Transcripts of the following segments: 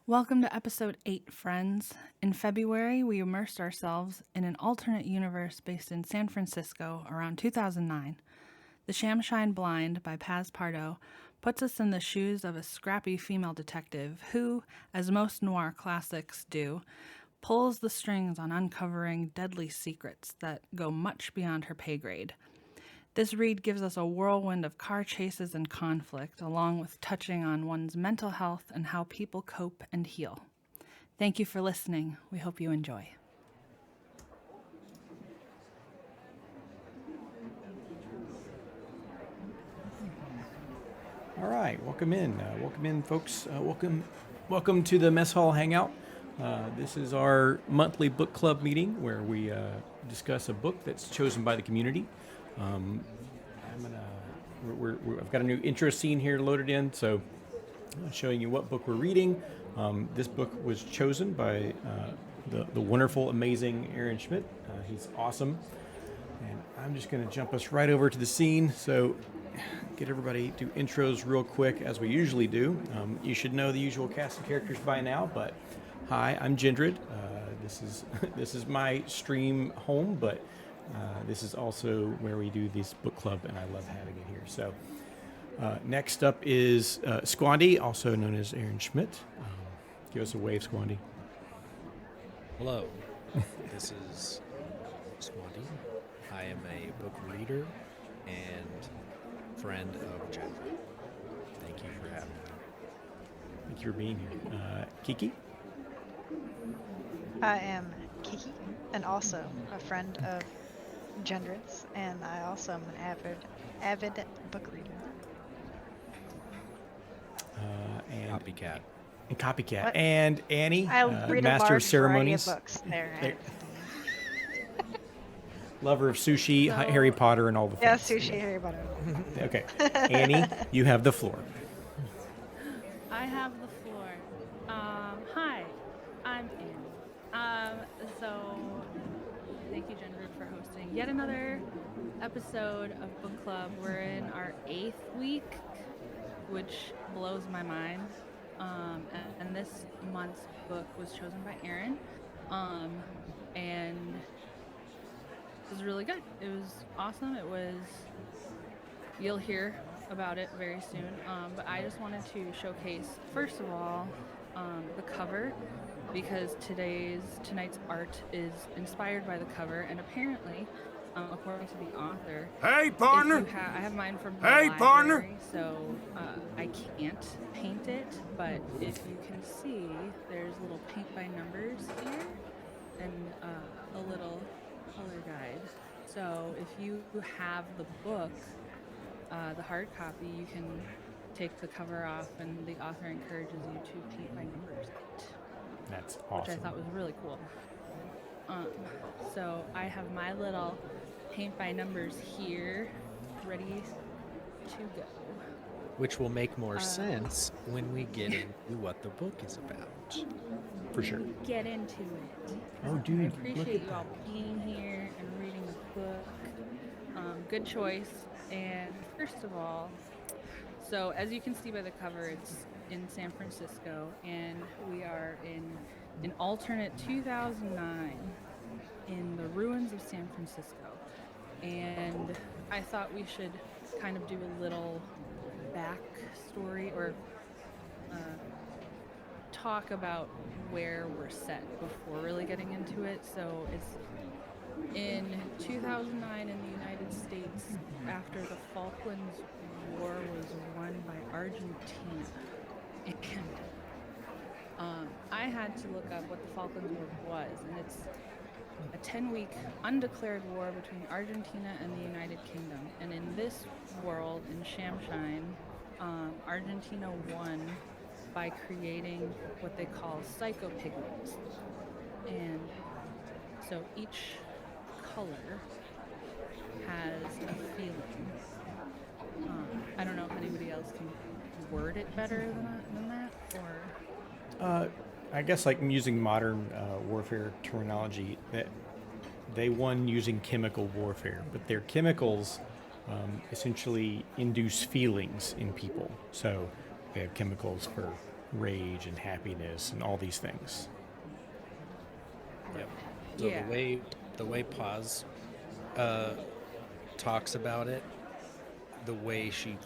Welcome to episode 8, friends. In February, we immersed ourselves in an alternate universe based in San Francisco around 2009. The Shamshine Blind by Paz Pardo puts us in the shoes of a scrappy female detective who, as most noir classics do, pulls the strings on uncovering deadly secrets that go much beyond her pay grade. This read gives us a whirlwind of car chases and conflict, along with touching on one's mental health and how people cope and heal. Thank you for listening. We hope you enjoy. All right, welcome in, folks. Welcome to the Mess Hall Hangout. This is our monthly book club meeting where we discuss a book that's chosen by the community. I've got a new intro scene here loaded in, so I'm showing you what book we're reading. This book was chosen by the wonderful, amazing Aaron Schmidt. He's awesome, and I'm just going to jump us right over to the scene. So, get everybody do intros real quick as we usually do. You should know the usual cast of characters by now, but hi, I'm Gendred. This is my stream home, but this is also where we do this book club, and I love having it here. So next up is Squandy, also known as Aaron Schmidt. Give us a wave, Squandy. Hello, this is Squandy. I am a book reader and friend of Jen. Thank you for having me. Thank you for being here. Kiki? I am Kiki, and also a friend of Gendred's, and I also am an avid book reader. And Copycat. And Copycat. What? And Annie, I read Master a large of Ceremonies. variety of books there. Lover of sushi, So- Harry Potter, and all the Yeah, things. sushi, Harry Potter. Okay. Annie, you have the floor. I have the floor. Hi, I'm Anne. So thank you, Jennifer, for hosting yet another episode of Book Club. We're in our 8th week, which blows my mind. And this month's book was chosen by Aaron. And it was really good. It was awesome. You'll hear about it very soon. But I just wanted to showcase, first of all, the cover, because tonight's art is inspired by the cover, and apparently, according to the author, Hey, partner! I have mine from the Hey, library, partner! so I can't paint it, but if you can see, there's little paint by numbers here, and a little color guide. So if you have the book, the hard copy, you can take the cover off, and the author encourages you to paint by numbers it, That's which awesome. I thought was really cool. So I have my little paint by numbers here, ready to go. Which will make more sense when we get into what the book is about. For sure. Get into it. Oh, I dude, look appreciate at you that. all being here and reading the book. Good choice. And first of all, so as you can see by the cover, it's in San Francisco, and we are in an alternate 2009 in the ruins of San Francisco. And I thought we should kind of do a little backstory or talk about where we're set before really getting into it. So it's in 2009 in the United States, after the Falklands War was won by Argentina. And I had to look up what the Falklands War was, and it's a 10-week undeclared war between Argentina and the United Kingdom. And in this world, in Shamshine, Argentina won by creating what they call psycho-pigments. And so each color has a feeling. I don't know if anybody else can word it better than that, or... I guess like using modern warfare terminology, that they won using chemical warfare, but their chemicals essentially induce feelings in people. So they have chemicals for rage and happiness and all these things. Yep. So Yeah. the way Paz talks about it, the way she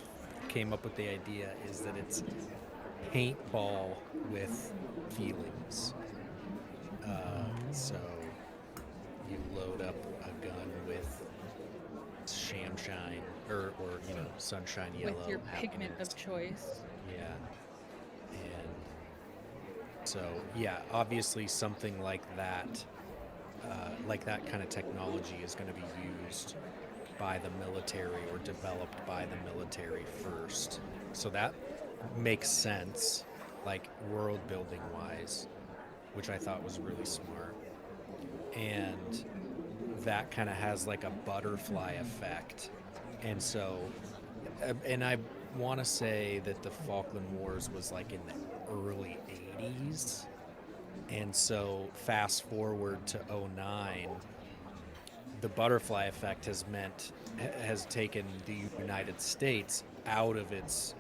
came up with the idea is that it's paintball with feelings. So you load up a gun with shamshine or sunshine yellow. With your pigment happiness. of choice. Yeah. And so, yeah, obviously something like that kind of technology is going to be used by the military or developed by the military first. So that makes sense, like world building wise, which I thought was really smart. And that kind of has like a butterfly effect. And so, and I want to say that the Falkland Wars was like in the early 80s. And so fast forward to 09, the butterfly effect has taken the United States out of its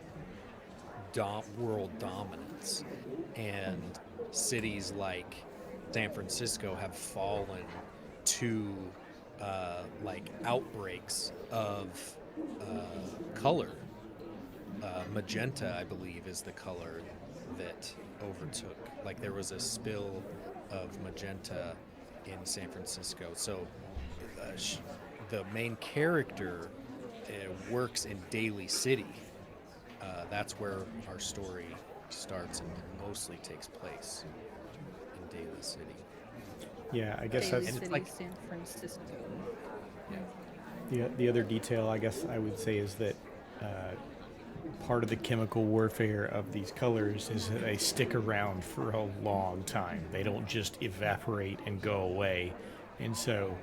world dominance, and cities like San Francisco have fallen to like outbreaks of color. Magenta, I believe, is the color that overtook. Like there was a spill of magenta in San Francisco. So the main character works in Daly City. That's where our story starts and mostly takes place, in Daly City. Yeah, I guess Daly that's it's City, like- San Francisco. the other detail, I guess I would say, is that part of the chemical warfare of these colors is that they stick around for a long time. They don't just evaporate and go away. And so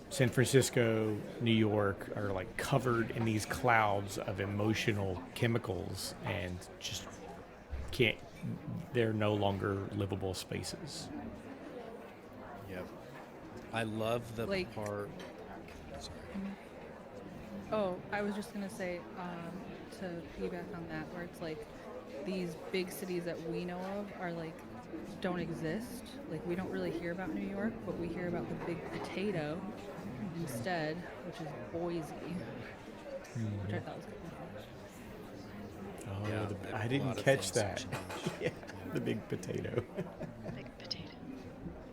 San Francisco, New York are like covered in these clouds of emotional chemicals and just can't, they're no longer livable spaces. Yep. I love the Like- part. Sorry. Oh, I was just gonna say, to piggyback on that, where it's like these big cities that we know of are like don't exist. Like we don't really hear about New York, but we hear about the big potato instead, which is Boise, which I thought was kind of Oh, Yeah, I a didn't lot of catch things that. change. Yeah, the big potato. Big potato.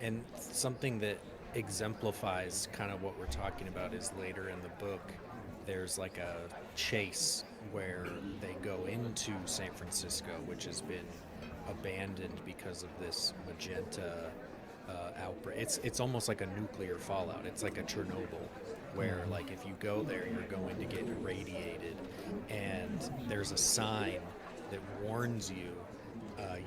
And something that exemplifies kind of what we're talking about is later in the book, there's like a chase where they go into San Francisco, which has been abandoned because of this magenta outbreak. It's almost like a nuclear fallout. It's like a Chernobyl, where like if you go there, you're going to get irradiated, and there's a sign that warns you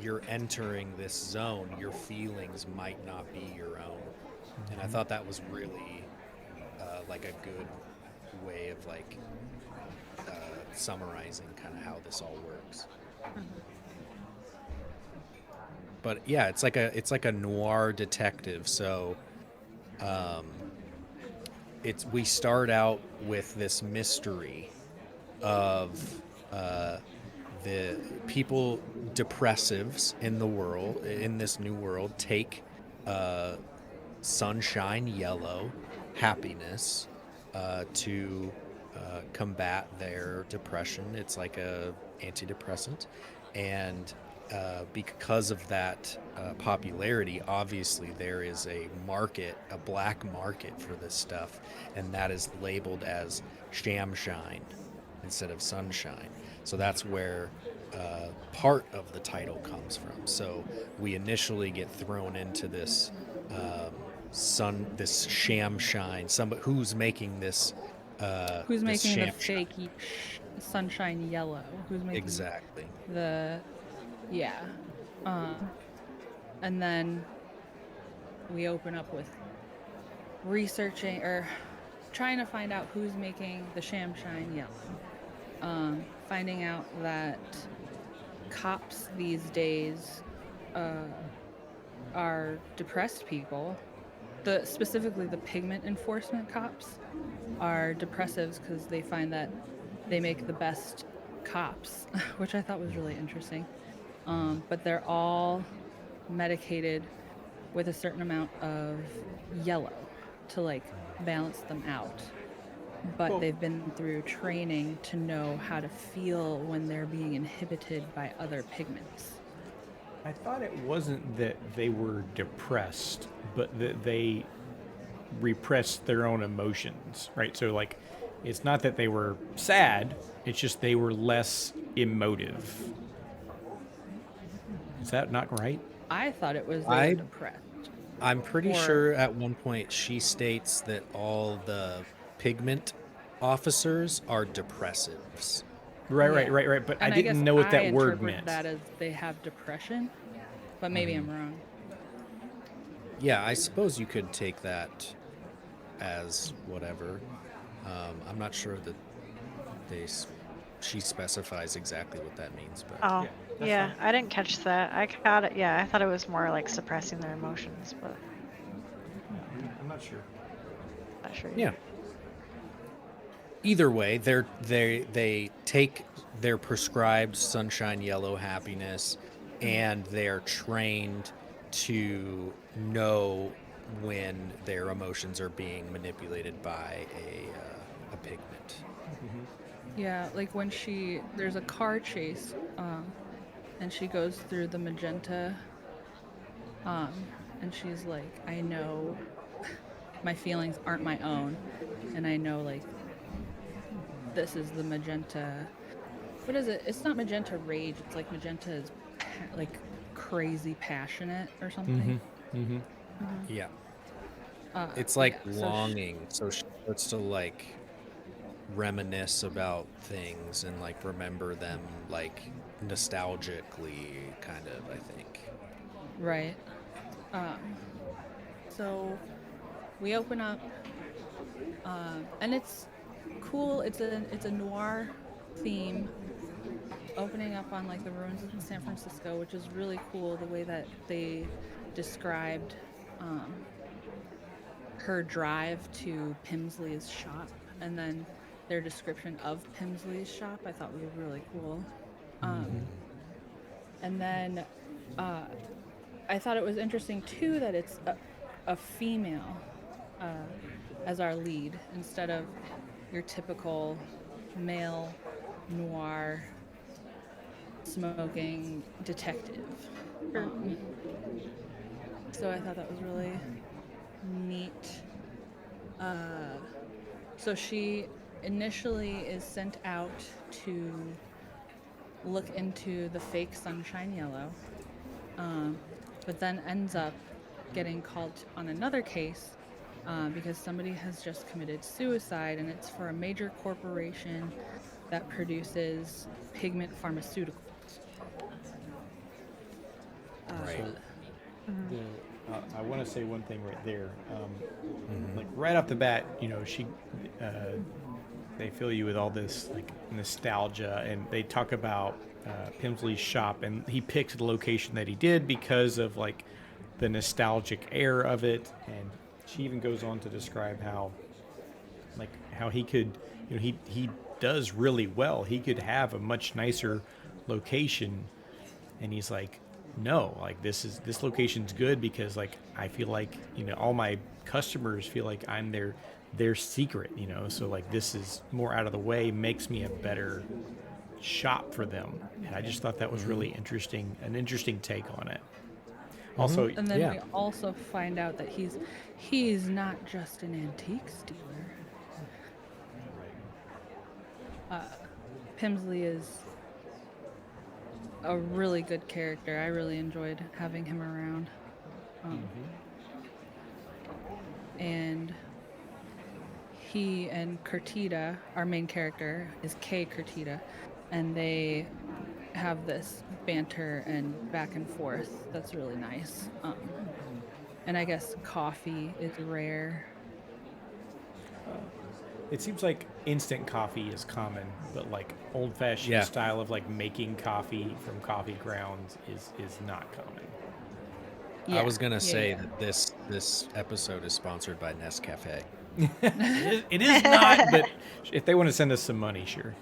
you're entering this zone. Your feelings might not be your own. And I thought that was really like a good way of like summarizing kind of how this all works. But yeah, it's like a noir detective. So we start out with this mystery of the people, depressives in the world, in this new world, take sunshine yellow, happiness, to combat their depression. It's like a antidepressant, and because of that popularity, obviously there is a market, a black market for this stuff, and that is labeled as shamshine instead of sunshine. So that's where part of the title comes from. So we initially get thrown into this this shamshine. Somebody who's making this. who's this making the shamshine. fake sunshine yellow? Who's making Exactly. the and then we open up with researching or trying to find out who's making the shamshine yellow. Finding out that cops these days are depressed people. Specifically the pigment enforcement cops are depressives because they find that they make the best cops, which I thought was really interesting. but they're all medicated with a certain amount of yellow to like balance them out. But Well- they've been through training to know how to feel when they're being inhibited by other pigments. I thought it wasn't that they were depressed, but that they repressed their own emotions, right? So, like, it's not that they were sad, it's just they were less emotive. Is that not right? I thought it was they I- were depressed. I'm pretty Or- sure at one point she states that all the pigment officers are depressives. Right. Yeah. But And I guess didn't know what I that word interpret meant. that as they have depression, but maybe I'm wrong. Yeah, I suppose you could take that as whatever. I'm not sure that she specifies exactly what that means, but Oh, Yeah, that's yeah, fine. I didn't catch that. I caught it. Yeah, I thought it was more like suppressing their emotions, but I'm not sure. not sure. yeah. Either way, they take their prescribed sunshine yellow happiness, and they're trained to know when their emotions are being manipulated by a pigment. Yeah, like when there's a car chase, and she goes through the magenta, and she's like, I know my feelings aren't my own, and I know like this is the magenta. What is it? It's not magenta rage. It's like magenta is like crazy passionate or something. Yeah, Uh, it's like yeah, so longing. So she starts to like reminisce about things and like remember them like nostalgically, kind of. I think. Right. So we open up, and it's cool. It's a noir theme, opening up on like the ruins of San Francisco, which is really cool. The way that they described her drive to Pimsley's shop, and then their description of Pimsley's shop, I thought was really cool. And then I thought it was interesting too that it's a female as our lead instead of your typical male noir smoking detective. So I thought that was really neat. So she initially is sent out to look into the fake sunshine yellow, but then ends up getting called on another case because somebody has just committed suicide, and it's for a major corporation that produces pigment pharmaceuticals. Right. I want to say one thing right there. Like right off the bat, you know, they fill you with all this like nostalgia, and they talk about Pimsley's shop, and he picked the location that he did because of like the nostalgic air of it. And she even goes on to describe how he could, you know, he does really well. He could have a much nicer location, and he's like, no, like this location's good because like I feel like, you know, all my customers feel like I'm their secret, you know, so like this is more out of the way, makes me a better shop for them. And I just thought that was really interesting, an interesting take on it. Also, And then Yeah. we also find out that he's not just an antiques dealer. Pimsley is a really good character. I really enjoyed having him around. And he and Curtida, our main character, is Kay Curtida, and they have this banter and back and forth that's really nice. And I guess coffee is rare. it seems like instant coffee is common, but like old-fashioned Yeah. style of like making coffee from coffee grounds is not common. I was gonna Yeah, say yeah. that this episode is sponsored by Nescafe. It is not, but if they want to send us some money, sure.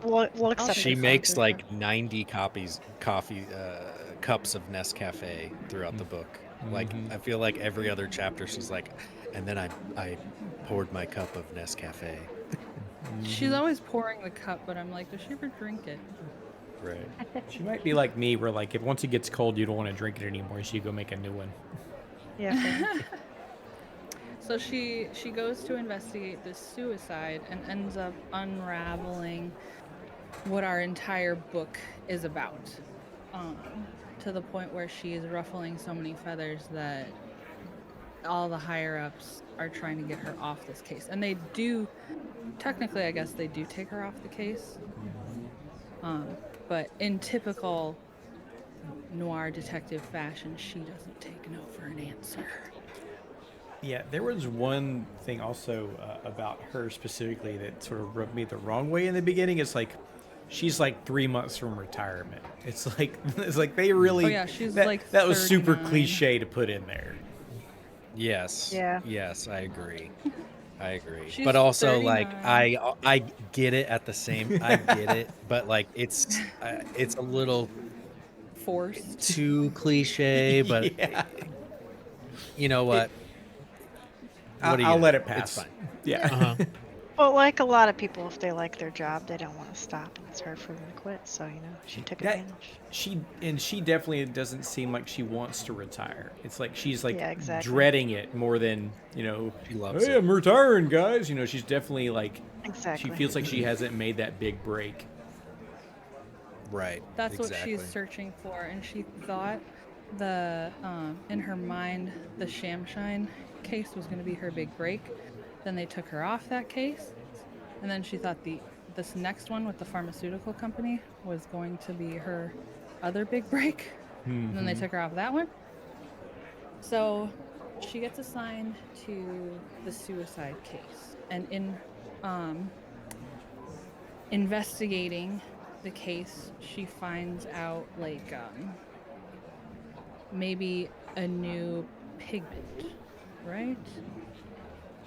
We'll accept She it. makes like 90 cups of Nescafe throughout the book. Like I feel like every other chapter she's like, and then I poured my cup of Nescafe. She's always pouring the cup, but I'm like, does she ever drink it? Right. She might be like me, where like if once it gets cold, you don't want to drink it anymore, so you go make a new one. Yeah, fair. So she goes to investigate this suicide and ends up unraveling what our entire book is about, to the point where she is ruffling so many feathers that all the higher ups are trying to get her off this case, and they do. Technically, I guess they do take her off the case, but in typical noir detective fashion, she doesn't take no for an answer. Yeah, there was one thing also about her specifically that sort of rubbed me the wrong way in the beginning. It's like she's like 3 months from retirement. It's like they really. Oh yeah, she's that, like that was super 39. cliche to put in there. Yes. Yeah. Yes, I agree. I agree. She's But also like 39. I get it at the same I get it, but like it's a little Forced. too cliche, but Yeah. you know what? What are you I'll gonna let do? it pass. It's fine. Yeah. Uh-huh. Well, like a lot of people, if they like their job, they don't want to stop, and it's hard for them to quit. So she took That- advantage. She definitely doesn't seem like she wants to retire. It's like she's like Yeah, exactly. dreading it more than She loves hey, it. I'm retiring, guys. She's definitely like Exactly. she feels like she hasn't made that big break. Right. That's exactly. what she's searching for, and she thought in her mind the Shamshine case was going to be her big break. Then they took her off that case, and then she thought this next one with the pharmaceutical company was going to be her other big break. And then they took her off that one. So she gets assigned to the suicide case, and in investigating the case, she finds out like maybe a new pigment, right?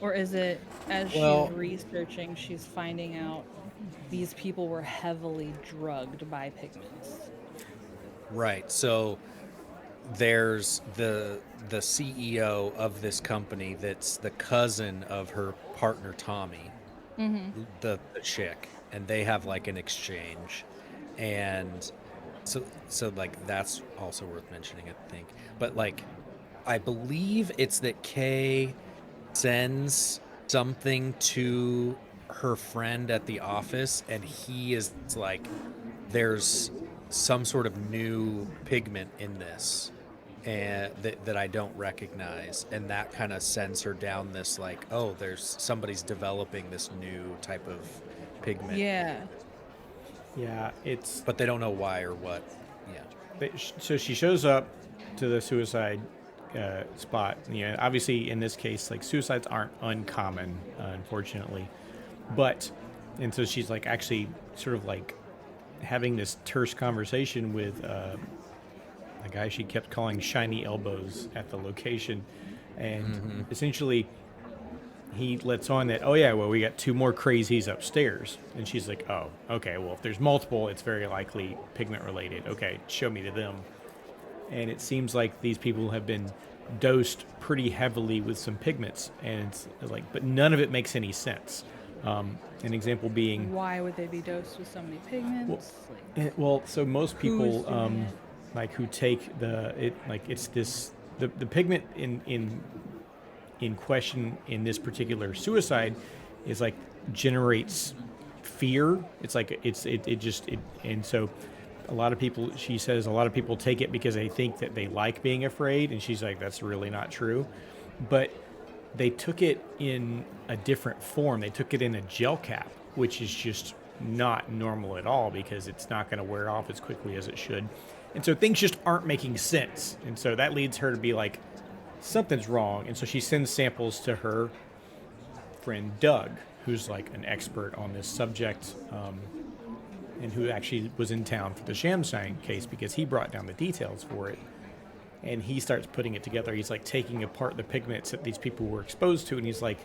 Or is it as Well- she's researching, she's finding out these people were heavily drugged by pigments? Right. So there's the CEO of this company that's the cousin of her partner Tommy, the chick, and they have like an exchange, and so like that's also worth mentioning, I think. But like, I believe it's that Kay sends something to her friend at the office, and he is like, there's some sort of new pigment in this and that I don't recognize, and that kind of sends her down this like, oh, there's somebody's developing this new type of pigment, Yeah. Yeah, it's but they don't know why or what. Yeah. so she shows up to the suicide spot. Obviously in this case, like suicides aren't uncommon, unfortunately, and so she's like actually sort of like having this terse conversation with a guy she kept calling Shiny Elbows at the location, and essentially he lets on that, oh yeah, well, we got 2 more crazies upstairs, and she's like, oh, okay, well, if there's multiple, it's very likely pigment related. Okay, show me to them. And it seems like these people have been dosed pretty heavily with some pigments, and it's like, but none of it makes any sense. An example being, Why would they be dosed with so many pigments? so most people Who's doing it? like who take it's this the pigment in question in this particular suicide is like generates fear. It's like and so a lot of people, she says, a lot of people take it because they think that they like being afraid, and she's like, that's really not true. But they took it in a different form. They took it in a gel cap, which is just not normal at all because it's not going to wear off as quickly as it should. And so things just aren't making sense. And so that leads her to be like, something's wrong. And so she sends samples to her friend Doug, who's like an expert on this subject, and who actually was in town for the Shamsang case because he brought down the details for it. And he starts putting it together. He's like taking apart the pigments that these people were exposed to, and he's like,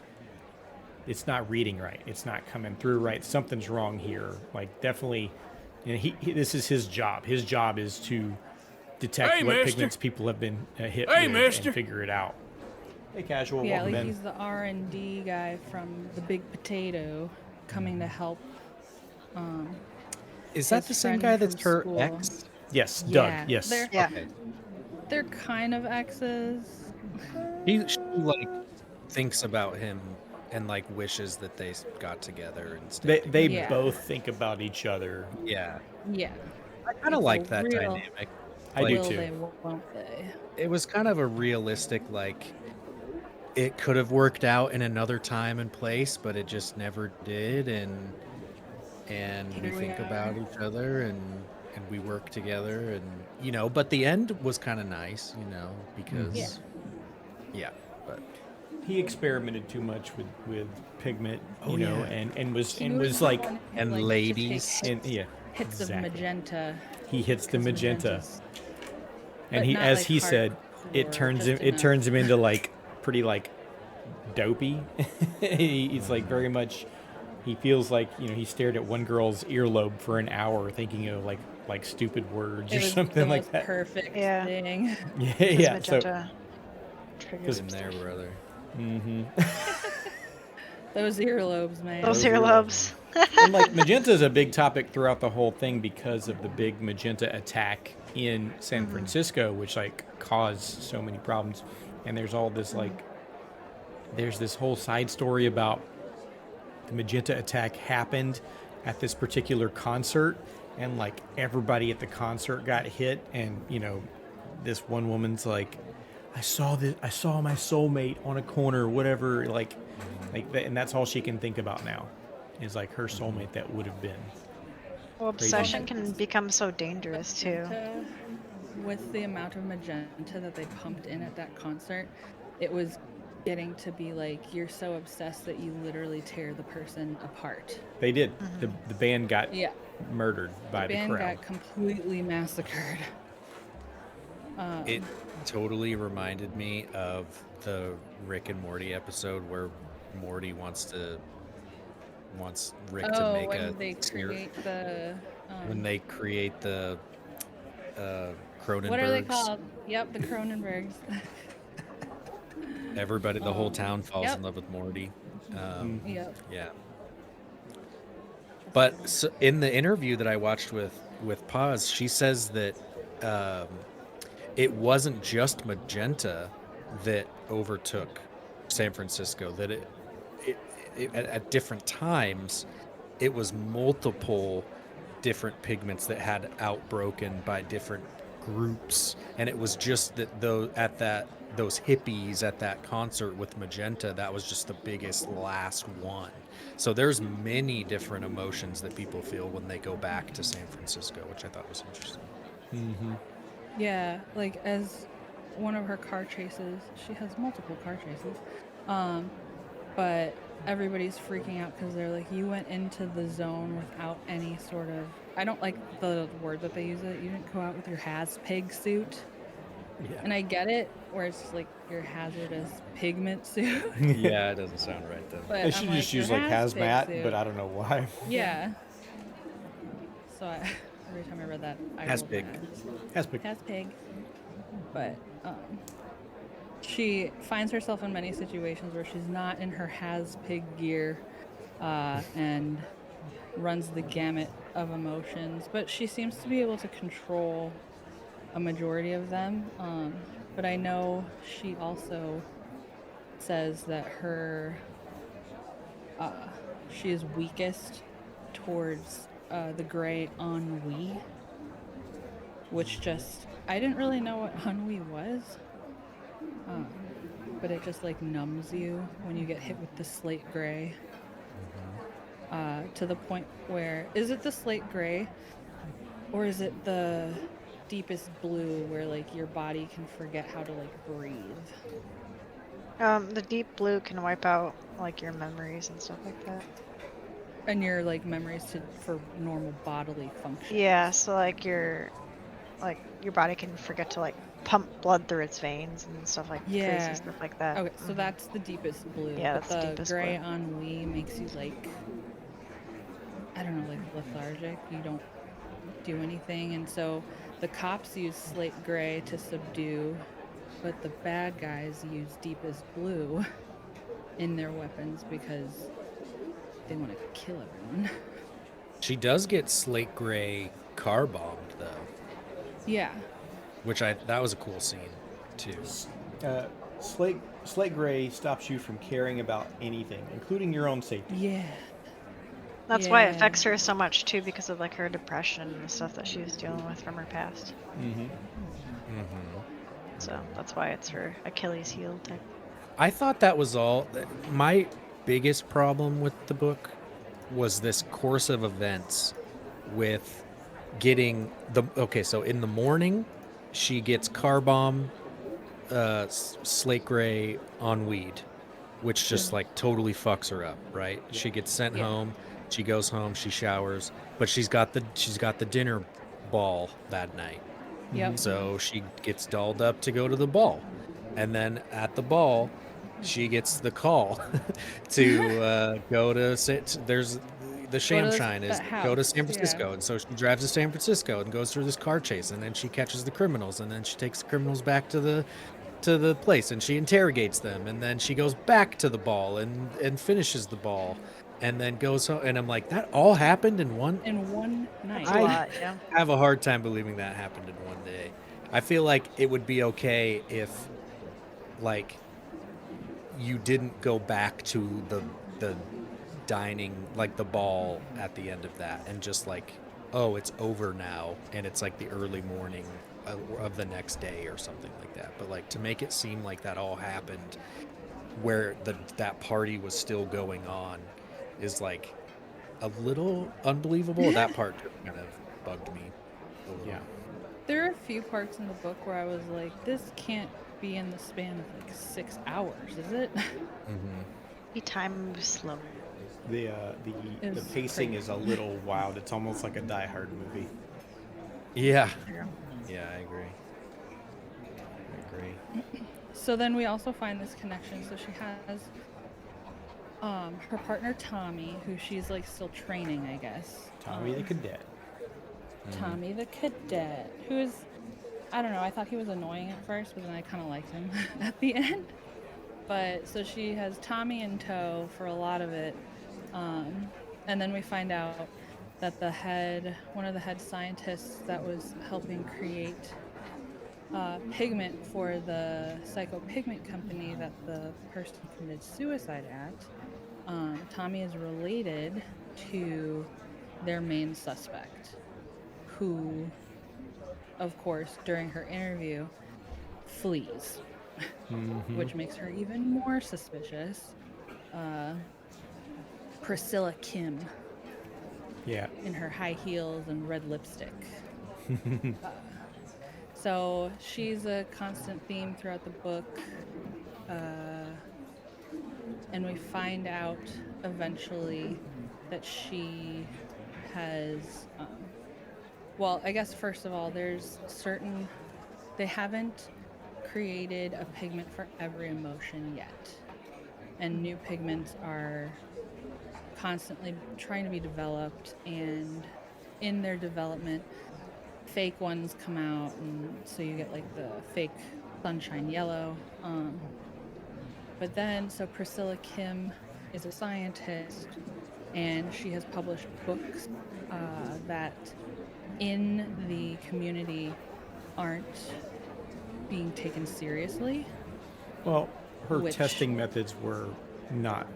it's not reading right. It's not coming through right. Something's wrong here. Like definitely, and this is his job. His job is to detect Hey, what mister. pigments people have been hit Hey, with mister. and figure it out. Hey, casual, Yeah, welcome like in. he's the R&D guy from the Big Potato, coming to help. Is that his the same friend guy that's from her school. ex? Yes, Yeah, Doug. Yes. Yeah. Okay. They're kind of exes. She like thinks about him and like wishes that they got together and stayed They together. Yeah. both think about each other. Yeah. Yeah. I kind of It's a liked that real dynamic. I do will too. they, won't they? It was kind of a realistic, like, it could have worked out in another time and place, but it just never did. And we Here we think are. about each other, and we work together, and but the end was kind of nice, because yeah, but He experimented too much with pigment, Oh, you know, yeah. and was He and was like, wanting, and like, to take ladies. and yeah, hits exactly. of magenta. He hits the 'cause magenta, magenta's- and but he, not, as like, he said, it hardcore, turns just him enough. into like pretty like dopey. He's like very much. He feels like he stared at one girl's earlobe for an hour, thinking of like stupid words It or was something the like most that. perfect Yeah. thing. Yeah, His yeah. So magenta triggers In there, brother. Those earlobes, man. those Those earlobes. and like magenta is a big topic throughout the whole thing because of the big magenta attack in San Francisco, which like caused so many problems. And there's all this there's this whole side story about the magenta attack happened at this particular concert, and like everybody at the concert got hit, and this one woman's like, I saw my soulmate on a corner, whatever, like that, and that's all she can think about now, is like her soulmate that would have been. Well, obsession can become so dangerous too. Magenta, with the amount of magenta that they pumped in at that concert, it was getting to be like you're so obsessed that you literally tear the person apart. They did. The band got Yeah, murdered by the the band crowd. got completely massacred. It totally reminded me of the Rick and Morty episode where Morty wants Rick to make when they sphere- create the when they create the Cronenbergs. what are they called? Yep, the Cronenbergs. Everybody, the whole town falls Yep. in love with Morty. Yep. Yeah. But so in the interview that I watched with Paz, she says that it wasn't just magenta that overtook San Francisco. That it at different times, it was multiple different pigments that had outbroken by different groups, and it was just that those hippies at that concert with magenta, that was just the biggest last one. So there's many different emotions that people feel when they go back to San Francisco, which I thought was interesting. Yeah, like as one of her car chases, she has multiple car chases. But everybody's freaking out because they're like, you went into the zone without any sort of, I don't like the word that they use it. You didn't go out with your has-pig suit. Yeah. And I get it, where it's just like your hazardous pigment suit. Yeah, it doesn't sound right though. But They I'm should like, just your use like has-pig hazmat, suit. but I don't know why. Yeah. So every time I read that, I Has-pig. Has-pig. But she finds herself in many situations where she's not in her has-pig gear and runs the gamut of emotions. But she seems to be able to control a majority of them. But I know she also says that she is weakest towards the gray ennui, which just, I didn't really know what ennui was, but it just like numbs you when you get hit with the slate gray, to the point where, is it the slate gray or is it the deepest blue where like your body can forget how to like breathe? The deep blue can wipe out like your memories and stuff like that. And your like memories for normal bodily function. Yeah, so like your like your body can forget to like pump blood through its veins and stuff like crazy Yeah. stuff like that. Okay, so that's the deepest blue. Yeah, but that's the the deepest gray blue. ennui makes you like, I don't know, like lethargic. You don't do anything. And so the cops use slate gray to subdue, but the bad guys use deepest blue in their weapons because they want to kill everyone. She does get slate gray car bombed though, Yeah. that was a cool scene too. Slate gray stops you from caring about anything, including your own safety. Yeah. That's why it Yeah. affects her so much too, because of like her depression and the stuff that she was dealing with from her past. Mm-hmm. So that's why it's her Achilles heel type. I thought that was all. My biggest problem with the book was this course of events with getting the. Okay, so in the morning, she gets car bomb, slate gray on weed, which just like totally fucks her up, right? She gets sent home. She goes home. She showers, but she's got the dinner ball that night. Yep. So she gets dolled up to go to the ball. And then at the ball, she gets the call to go to there's the Shamshine is go to San Francisco. Yeah. And so she drives to San Francisco and goes through this car chase, and then she catches the criminals, and then she takes the criminals back to the place, and she interrogates them, and then she goes back to the ball and finishes the ball, and then goes home. And I'm like, that all happened in one night. That's a lot, yeah. have a hard time believing that happened in one day. I feel like it would be okay if, like, you didn't go back to the dining, like the ball at the end of that, and just like, oh, it's over now, and it's like the early morning of the next day or something like that. But like to make it seem like that all happened where that party was still going on is like a little unbelievable. That part kind of bugged me a little. Yeah. There are a few parts in the book where I was like, this can't be in the span of like 6 hours, is it? He time moves slow. The It's pacing crazy. is a little wild. It's almost like a Die Hard movie. Yeah. Yeah. Yeah, I agree. So then we also find this connection. So she has her partner Tommy, who she's like still training, I guess. Tommy the Cadet. Tommy the cadet, who is, I don't know, I thought he was annoying at first, but then I kind of liked him at the end. But so she has Tommy in tow for a lot of it. And then we find out that one of the head scientists that was helping create pigment for the psycho-pigment company that the person committed suicide at, Tommy is related to their main suspect, who, of course, during her interview, flees, which makes her even more suspicious. Priscilla Kim, Yeah. in her high heels and red lipstick. So she's a constant theme throughout the book. And we find out eventually that she has, well, I guess first of all, they haven't created a pigment for every emotion yet. And new pigments are constantly trying to be developed, and in their development, fake ones come out, and so you get like the fake sunshine yellow. But then, so Priscilla Kim is a scientist, and she has published books that in the community aren't being taken seriously. Well, her Which- testing methods were not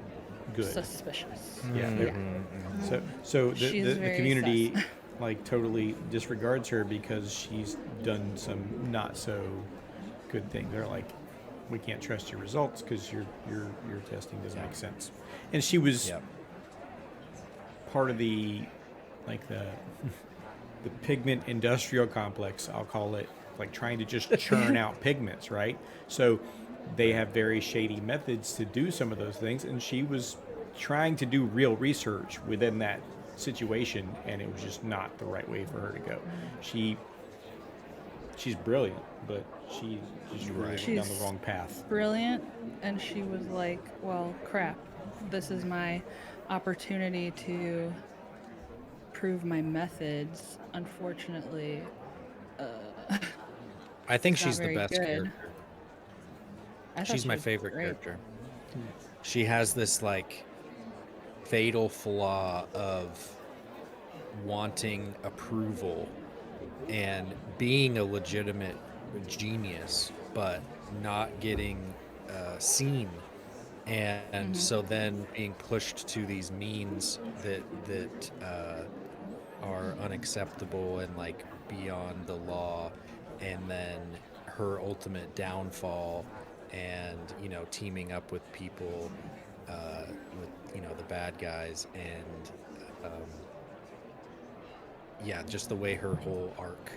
good. Suspicious. Yeah. Yeah. So She's the very community sus. like totally disregards her because she's done some not so good things. They're like, we can't trust your results because your testing doesn't make sense. And she was part of the the pigment industrial complex, I'll call it, like trying to just churn out pigments, right? So they have very shady methods to do some of those things, and she was trying to do real research within that situation, and it was just not the right way for her to go. She she's brilliant, but she's really went down the She's wrong path. brilliant, and she was like, well, crap, this is my opportunity to prove my methods. Unfortunately, I think it's not she's the very best good. character. I thought She's she my was favorite great. character. She has this like fatal flaw of wanting approval and being a legitimate genius, but not getting seen, and so then being pushed to these means that are unacceptable and like beyond the law, and then her ultimate downfall, and teaming up with people, with the bad guys, and yeah, just the way her whole arc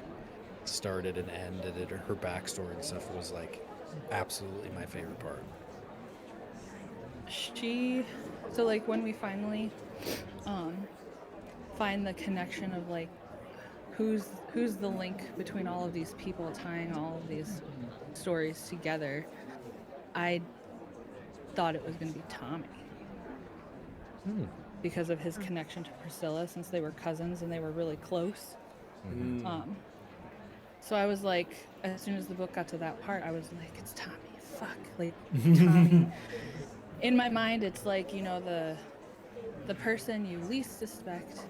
started and ended, and her backstory and stuff was like absolutely my favorite part. So like when we finally find the connection of like who's the link between all of these people tying all of these stories together, I thought it was going to be Tommy because of his connection to Priscilla, since they were cousins and they were really close. So I was like, as soon as the book got to that part, I was like, it's Tommy. Fuck, like Tommy. In my mind, it's like, the person you least suspect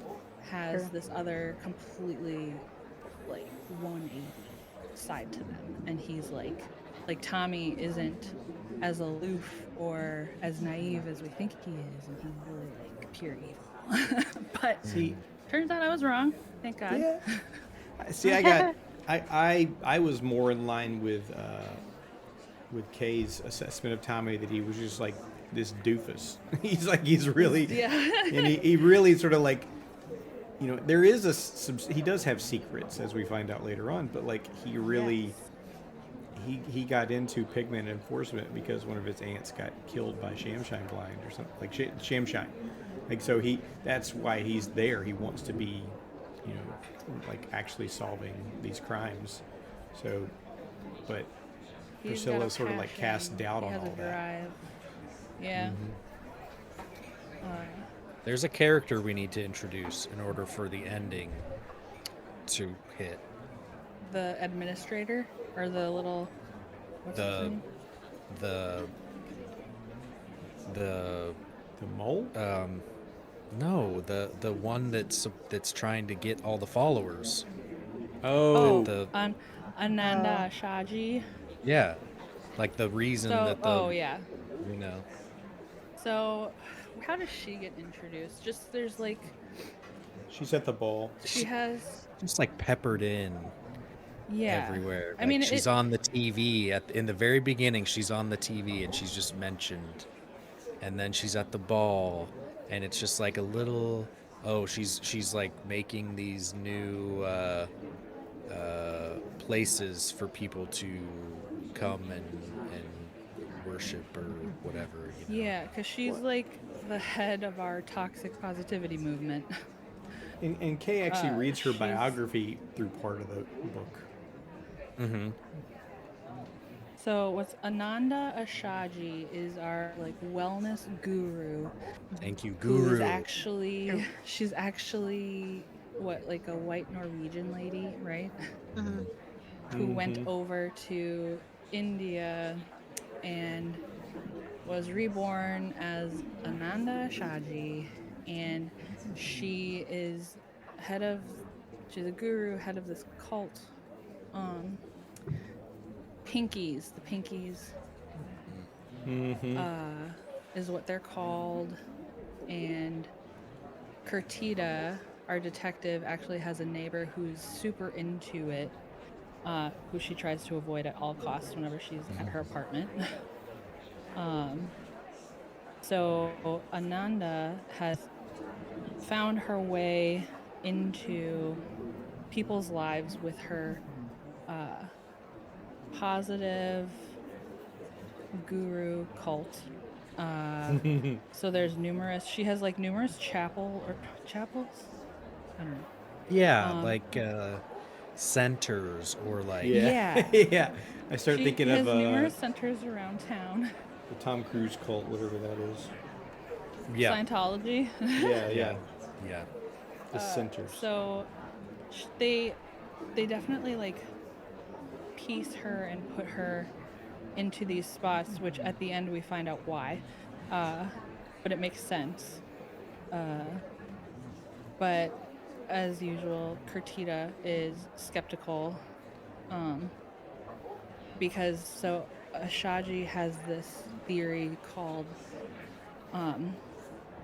has this other completely like 180 side to them, and he's like Tommy isn't as aloof or as naive as we think he is, and he's really like pure evil. But See, turns out I was wrong. Thank God. yeah. See, I was more in line with Kay's assessment of Tommy, that he was just like this doofus. he's really, Yeah. and he really sort of like, there is he does have secrets, as we find out later on, but like he really, he got into pigment enforcement because one of his aunts got killed by Shamshine Blind or something, like Shamshine. Like, so that's why he's there. He wants to be, like actually solving these crimes. So, but He's got Priscilla a sort of like cast passion. doubt He on has all a that. drive. Yeah. There's a character we need to introduce in order for the ending to hit. The administrator, or the little, what's his The name? the The mole? no, the one that's trying to get all the followers. Oh, The Ananda Shaji. yeah, like the reason So, that yeah. you know So, how does she get introduced? Just there's like she's at the ball. she has, just like peppered in yeah. everywhere. I Like, mean, she's on the TV in the very beginning. She's on the TV and she's just mentioned, and then she's at the ball, and it's just like a little. Oh, she's like making these new places for people to come and worship or whatever. Yeah, because she's like the head of our toxic positivity movement. And Kay actually reads her she's- biography through part of the book. So what's Ananda Ashaji is our like wellness guru. Thank you, Who is Guru. actually, she's actually what, like a white Norwegian lady, right? Who went over to India and was reborn as Ananda Shaji, and she is she's a guru, head of this cult. The Pinkies is what they're called, and Kurtida, our detective, actually has a neighbor who's super into it, who she tries to avoid at all costs whenever she's at her apartment. So Ananda has found her way into people's lives with her positive guru cult. So she has like numerous chapels. I don't know. Yeah, like centers or like Yeah. yeah. I started She thinking has of numerous centers around town. the Tom Cruise cult, whatever that is. yeah, Scientology. Yeah. yeah. The centers. So they definitely like piece her and put her into these spots, which at the end we find out why. But it makes sense. But as usual, Kurtita is skeptical. Because so Ashaji has this theory called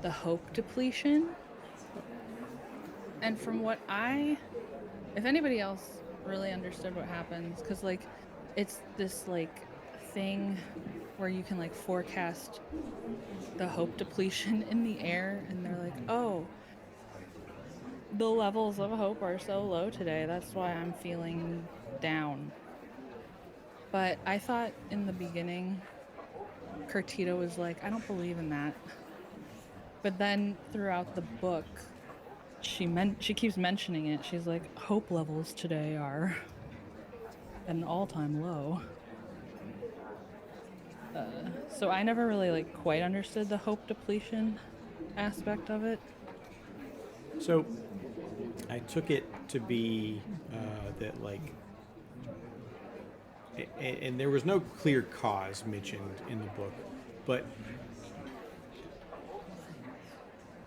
the hope depletion. And from what if anybody else really understood what happens, because like it's this like thing where you can like forecast the hope depletion in the air, and they're like, oh, the levels of hope are so low today, that's why I'm feeling down. But I thought in the beginning Kurtita was like, I don't believe in that. But then throughout the book she keeps mentioning it. She's like, hope levels today are at an all-time low. So I never really like quite understood the hope depletion aspect of it. So I took it to be that like, and there was no clear cause mentioned in the book, but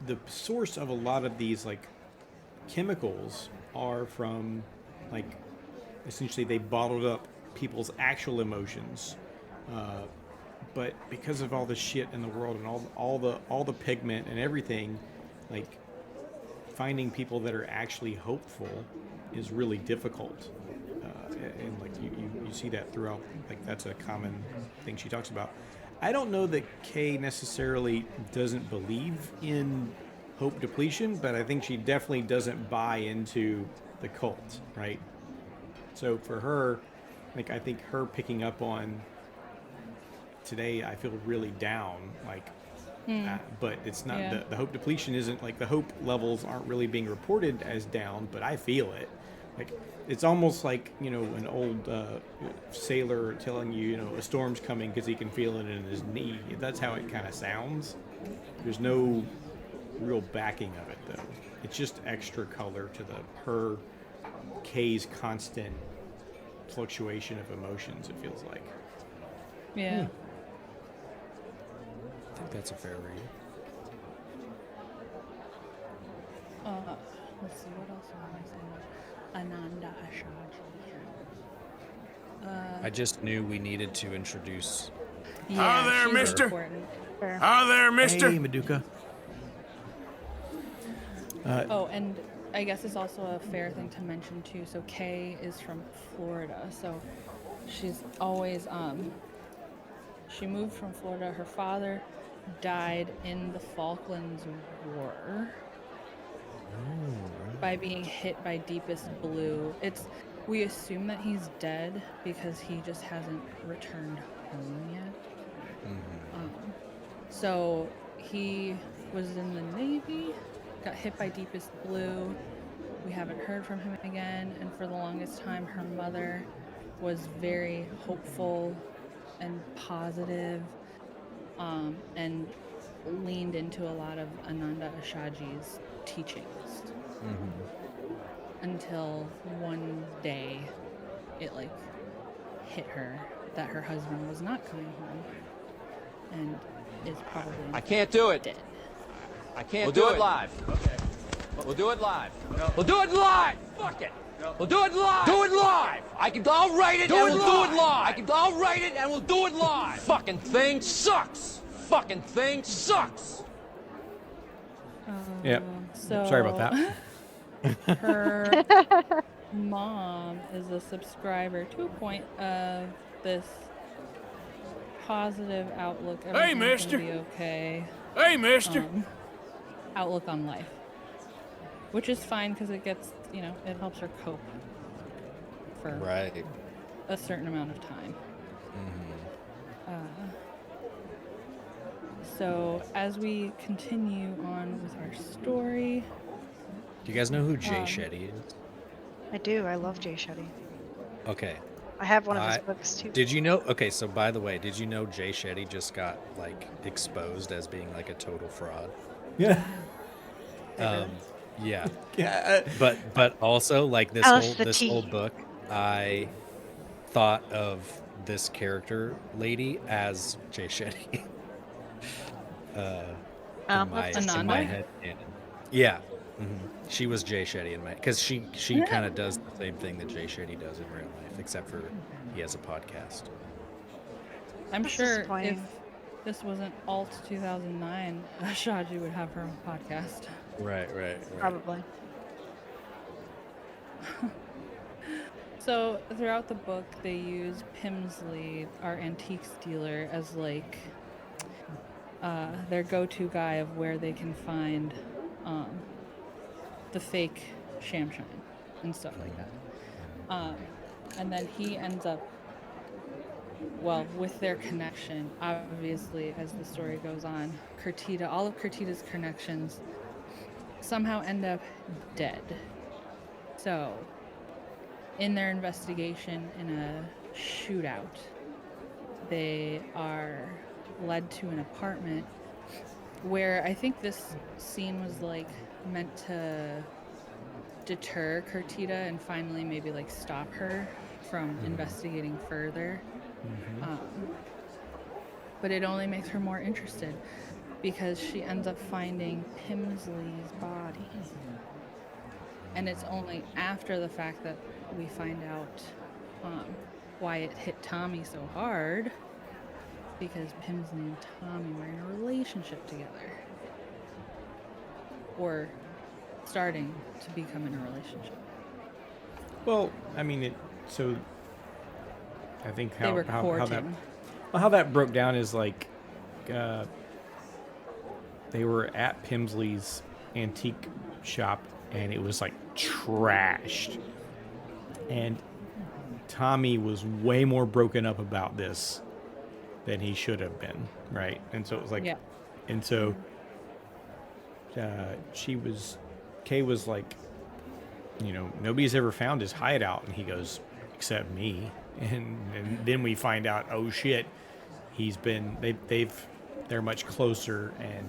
the source of a lot of these like chemicals are from like essentially they bottled up people's actual emotions, but because of all the shit in the world and all the pigment and everything, like finding people that are actually hopeful is really difficult, and like you see that throughout, like that's a common thing she talks about. I don't know that Kay necessarily doesn't believe in hope depletion, but I think she definitely doesn't buy into the cult, right? So for her, like I think her picking up on today, I feel really down, like, but it's not the hope depletion isn't like the hope levels aren't really being reported as down, but I feel it. Like it's almost like, you know, an old sailor telling you, you know, a storm's coming because he can feel it in his knee. That's how it kind of sounds. There's no real backing of it though. It's just extra color to her Kay's constant fluctuation of emotions, it feels like. Yeah. I think that's a fair read. Let's see, what else am I saying? Ananda Ashaji. I just knew we needed to introduce. Yeah, there, she's mister. important. Hi there, mister. Hey, Maduka. Oh, and I guess it's also a fair thing to mention too. So Kay is from Florida, so she's always she moved from Florida. Her father died in the Falklands War by being hit by deepest blue. We assume that he's dead because he just hasn't returned home yet. So he was in the Navy, got hit by deepest blue. We haven't heard from him again, and for the longest time her mother was very hopeful and positive, and leaned into a lot of Ananda Ashaji's teachings. Until one day it like hit her that her husband was not coming home and is probably I can't do it. dead. I can't do it live. Okay. We'll do it live. No. We'll do it live. Fuck it. No. We'll do it live. Do it live. I'll write it and we'll do it live. I'll write it and we'll do it live. Fucking thing sucks. Fucking thing sucks. Yeah. So Sorry about that. her mom is a subscriber to a point of this positive outlook. Hey, mister. Be okay. Hey, mister. Outlook on life, which is fine because it gets, you know, it helps her cope for Right. a certain amount of time. So as we continue on with our story, Do you guys know who Jay Shetty is? I do. I love Jay Shetty. Okay. I have one of his books too. Did you know? Okay, so by the way, did you know Jay Shetty just got like exposed as being like a total fraud? Yeah. Yeah. Yeah. But also like this Alice the whole Tea. book, I thought of this character lady as Jay Shetty. in my Ananda? head canon. Yeah. She was Jay Shetty in my, because she kind of does the same thing that Jay Shetty does in real life, except for he has a podcast. I'm That's sure if disappointing. this wasn't Alt 2009, Shaji would have her own podcast. Right. Probably. So throughout the book, they use Pimsley, our antiques dealer, as like their go-to guy of where they can find the fake Shamshine and stuff like that. And then he ends up, well, with their connection, obviously, as the story goes on, all of Curtita's connections somehow end up dead. So, in their investigation in a shootout, they are led to an apartment where I think this scene was like meant to deter Curtita and finally maybe like stop her from investigating further. But it only makes her more interested because she ends up finding Pimsley's body. And it's only after the fact that we find out why it hit Tommy so hard, because Pimsley and Tommy were in a relationship together. Or starting to become in a relationship. Well, I mean, I think They were courting. how that broke down is like they were at Pimsley's antique shop and it was like trashed, and Tommy was way more broken up about this than he should have been, right? And so it was like, Yeah. and so Kay was like, nobody's ever found his hideout, and he goes, except me. And then we find out, oh shit, they're much closer, and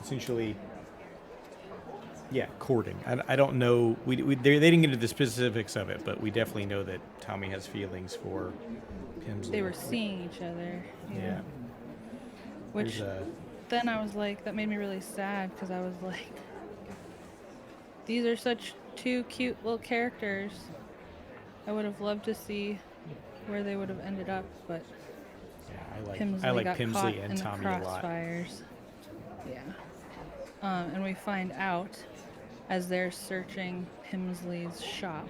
essentially, yeah, courting. I don't know, they didn't get into the specifics of it, but we definitely know that Tommy has feelings for Pimsley. They were seeing each other. Yeah. Which then I was like, that made me really sad because I was like, these are such two cute little characters. I would have loved to see where they would have ended up, but I like got Pimsley caught and in the Tommy a lot. crossfires. Yeah. And we find out as they're searching Pimsley's shop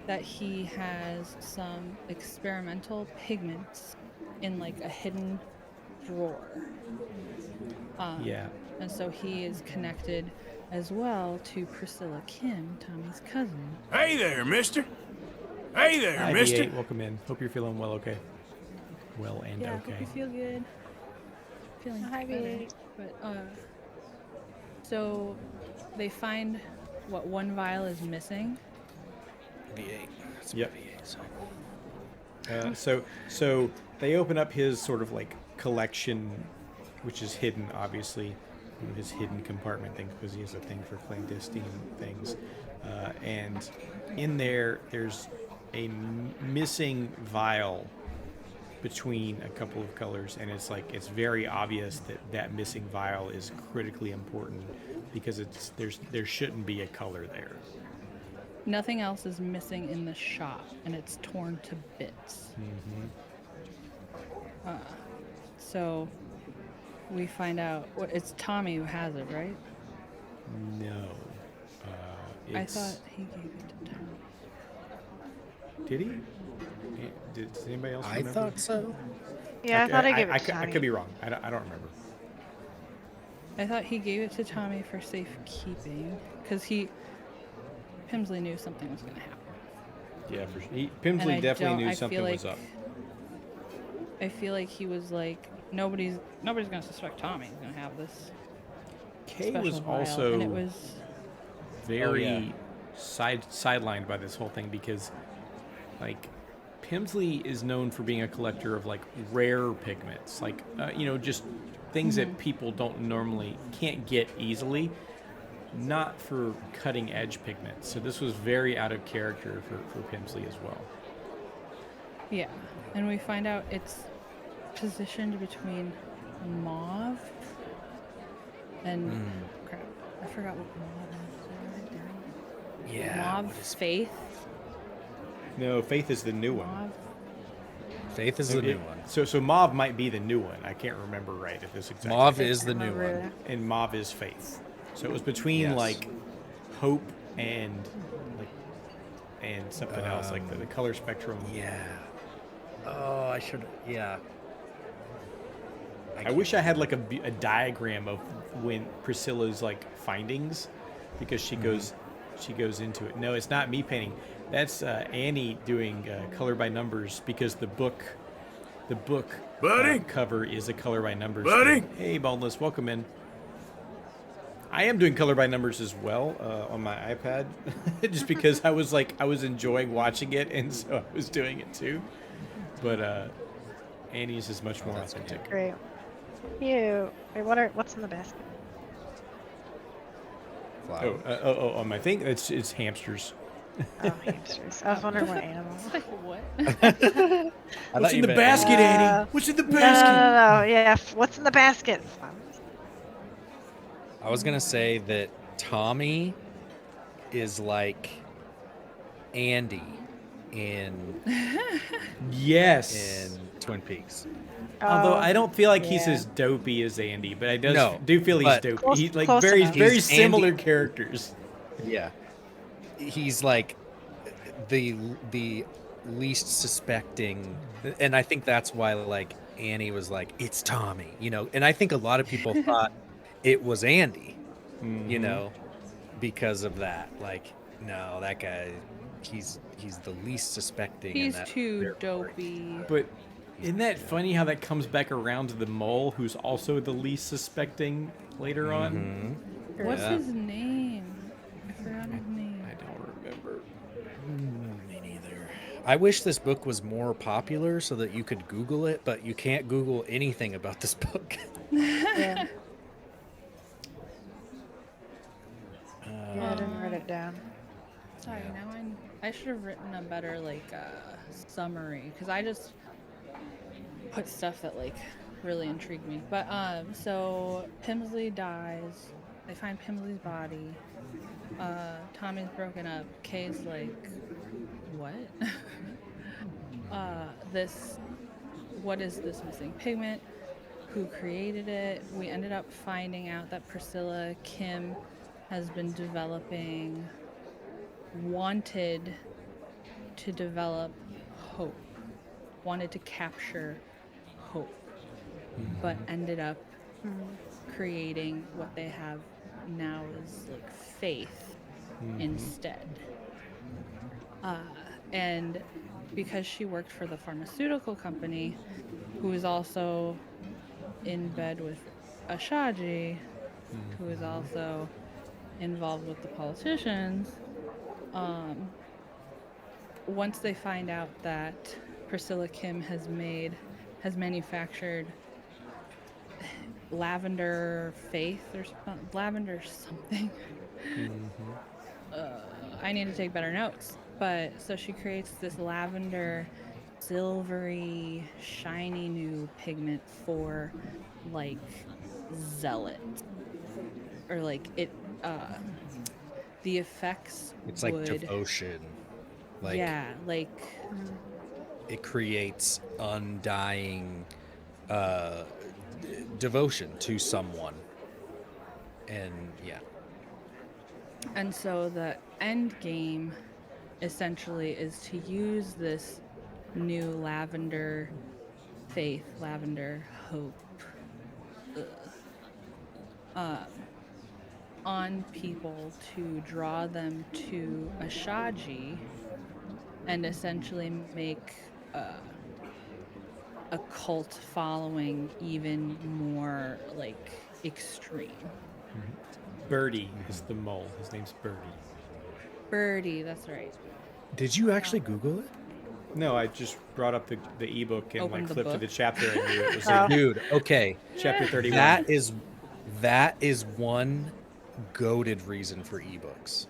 that he has some experimental pigments in like a hidden drawer. Yeah. And so he is connected as well to Priscilla Kim, Tommy's cousin. Hey there, mister. Hey there, Hi, mister. V8. Welcome in. Hope you're feeling well, okay? Well and Yeah, okay. hope you feel good. Feeling Hi, better. V8. But so they find what one vial is missing. V8. It's Yep. V8. So they open up his sort of like collection, which is hidden, obviously, his hidden compartment thing, because he has a thing for clandestine things. And in there's a missing vial between a couple of colors, and it's very obvious that missing vial is critically important because there shouldn't be a color there. Nothing else is missing in the shop, and it's torn to bits. So we find out it's Tommy who has it, right? No. I thought he gave it to Tommy. Did he? Does anybody else I remember? thought so. Yeah, I thought I gave it to I Tommy. could be wrong. I don't remember. I thought he gave it to Tommy for safekeeping, because Pimsley knew something was going to happen. Yeah, for sure. And Pimsley I definitely don't- knew I something feel was like- up. I feel like he was like, nobody's going to suspect Tommy's going to have this Kay special was vial, also and it was very Oh, yeah. sidelined by this whole thing because, like, Pimsley is known for being a collector of like rare pigments, like just things that people can't get easily. Not for cutting edge pigments. So this was very out of character for Pimsley as well. Yeah, and we find out it's positioned between mauve and crap. I forgot what mauve is. Yeah. Mauve Faith. No, Faith is the new one. Mauve. Faith is the new one. So Mauve might be the new one. I can't remember right at this exact. Mauve time. is the new one. And Mauve is Faith. So it was between Yes. like Hope and something else, like the color spectrum. Yeah. Oh, I should. Yeah. I wish I had like a diagram of when Priscilla's like findings, because she goes into it. No, it's not me painting. That's Annie doing color by numbers, because the book Buddy? cover is a color by numbers. Buddy? thing. Hey, Boneless, welcome in. I am doing color by numbers as well on my iPad, just because I was enjoying watching it, and so I was doing it too. But Annie's is much more authentic. Great. Wait, what's in the basket? Oh, on my thing, it's hamsters. Oh, hamsters. I was wondering what animals. Like what? What's in the basket, Annie? What's in the basket? No. Yeah, what's in the basket? I was gonna say that Tommy is like Andy in Yes. Twin Peaks. Although I don't feel like he's yeah. as dopey as Andy, but I No, do feel he's but- dopey. He's like Close very enough. very He's similar Andy. characters. Yeah. He's like the least suspecting, and I think that's why like Annie was like, it's Tommy, and I think a lot of people thought it was Andy, because of that. Like, no, that guy, he's the least suspecting. in He's that too their story. dopey. But isn't that funny how that comes back around to the mole, who's also the least suspecting later on? What's Yeah. his name? I forgot his name. I don't remember. Me neither. I wish this book was more popular so that you could Google it, but you can't Google anything about this book. Yeah. I didn't write it down. Sorry, now I should have written a better summary, because I just put stuff that really intrigued me. But so Pimsley dies. They find Pimsley's body. Tommy's broken up. Kay's like, what? What is this missing pigment? Who created it? We ended up finding out that Priscilla Kim has been wanted to develop hope, wanted to capture hope, but ended up creating what they have now is like faith instead. And because she worked for the pharmaceutical company, who is also in bed with Ashaji, who is also involved with the politicians, once they find out that Priscilla Kim has manufactured lavender faith or lavender something. I need to take better notes. But so she creates this lavender, silvery, shiny new pigment for like zealot, or like it. The effects. It's like would, devotion. Like, yeah, like it creates undying devotion to someone. And yeah. And so the end game essentially is to use this new lavender faith, lavender hope on people to draw them to Ashaji and essentially make a cult following even more like extreme. Birdie is the mole. His name's Birdie. Birdie, that's right. Did you actually Google it? No, I just brought up the ebook and Opened like the flipped to book. the chapter and knew it was Oh. like Dude, okay. chapter 31. That is one goated reason for ebooks.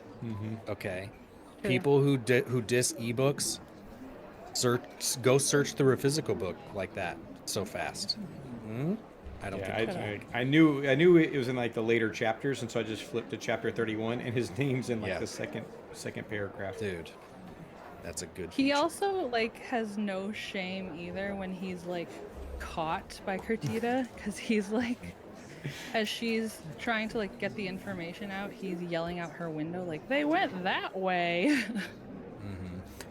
Okay. True. People who diss ebooks go search through a physical book like that so fast. I don't Yeah, think I knew it was in like the later chapters, and so I just flipped to chapter 31, and his name's in like Yeah. the second paragraph. dude. That's a good He feature. also like has no shame either when he's like caught by Curtida, because he's like, as she's trying to like get the information out, he's yelling out her window like, they went that way.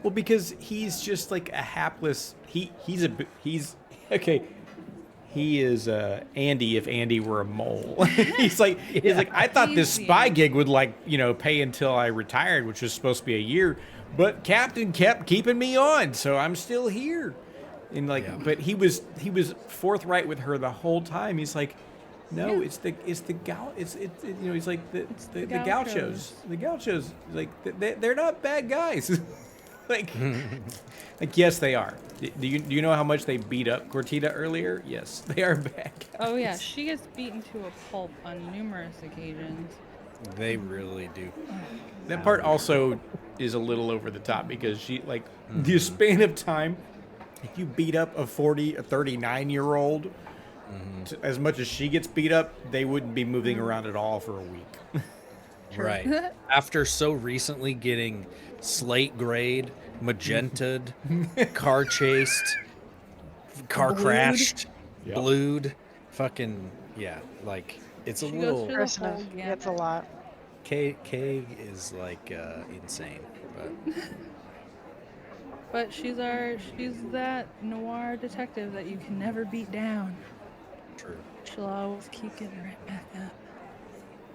Well, because he's just like a hapless. He's okay. He is Andy if Andy were a mole. he's like I thought this He's spy the- gig would like pay until I retired, which was supposed to be a year, but Captain kept keeping me on, so I'm still here. And like, Yeah. but he was forthright with her the whole time. He's like, no, Yeah. it's the gal. He's like the the gauchos. The gauchos, like they're not bad guys. like yes, they are. Do you know how much they beat up Cortita earlier? Yes, they are bad guys. Oh yeah, she gets beaten to a pulp on numerous occasions. They really do. That part also is a little over the top because she like the span of time. If you beat up a 39-year-old, as much as she gets beat up, they wouldn't be moving around at all for a week. Right. After so recently getting slate grayed, magenta'd, car chased, car Blued. crashed, Yep. blued, fucking yeah, like it's a She goes little through- Person whole of, that's a gamut. lot. K is like insane, but But she's that noir detective that you can never beat down. true. She'll always keep getting right back up.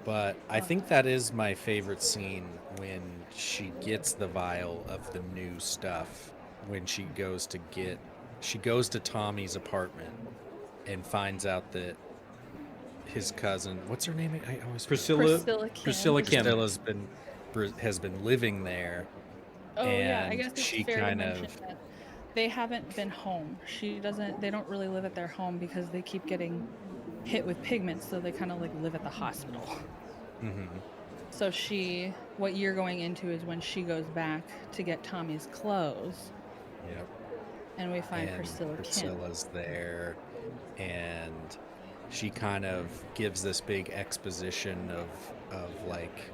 But I think that is my favorite scene when she gets the vial of the new stuff. When she goes to Tommy's apartment and finds out that his cousin, what's her name? I always forget. Priscilla Kim. Has been living there. Oh yeah, I And guess it's she fair to kind mention of- that they haven't been home. They don't really live at their home because they keep getting hit with pigments, so they kind of like live at the hospital. So what you're going into is when she goes back to get Tommy's clothes, Yep. and we find And Priscilla Kim. Priscilla's there, and she kind of gives this big exposition of like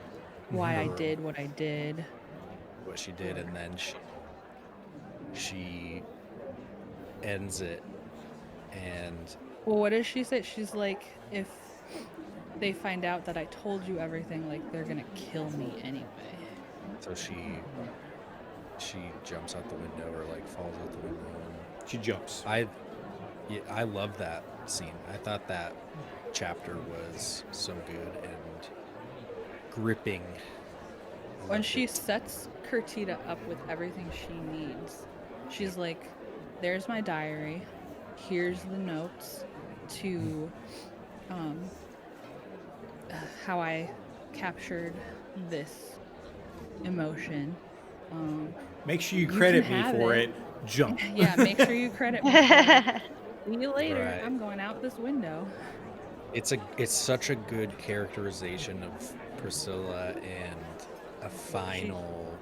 Why I her- did what I did. what she did, and then she ends it, and Well, what does she say? She's like, if they find out that I told you everything, like they're gonna kill me anyway. so she jumps out the window or like falls out the window. And She jumps. I love that scene. I thought that chapter was so good and gripping. When Loved she it. sets Curtida up with everything she needs, she's like, there's my diary, here's the notes to how I captured this emotion. Make sure you You credit can me have for it. it. Jump. Yeah, make sure you credit me. For it. See you later. Right. I'm going out this window. It's such a good characterization of Priscilla and a final.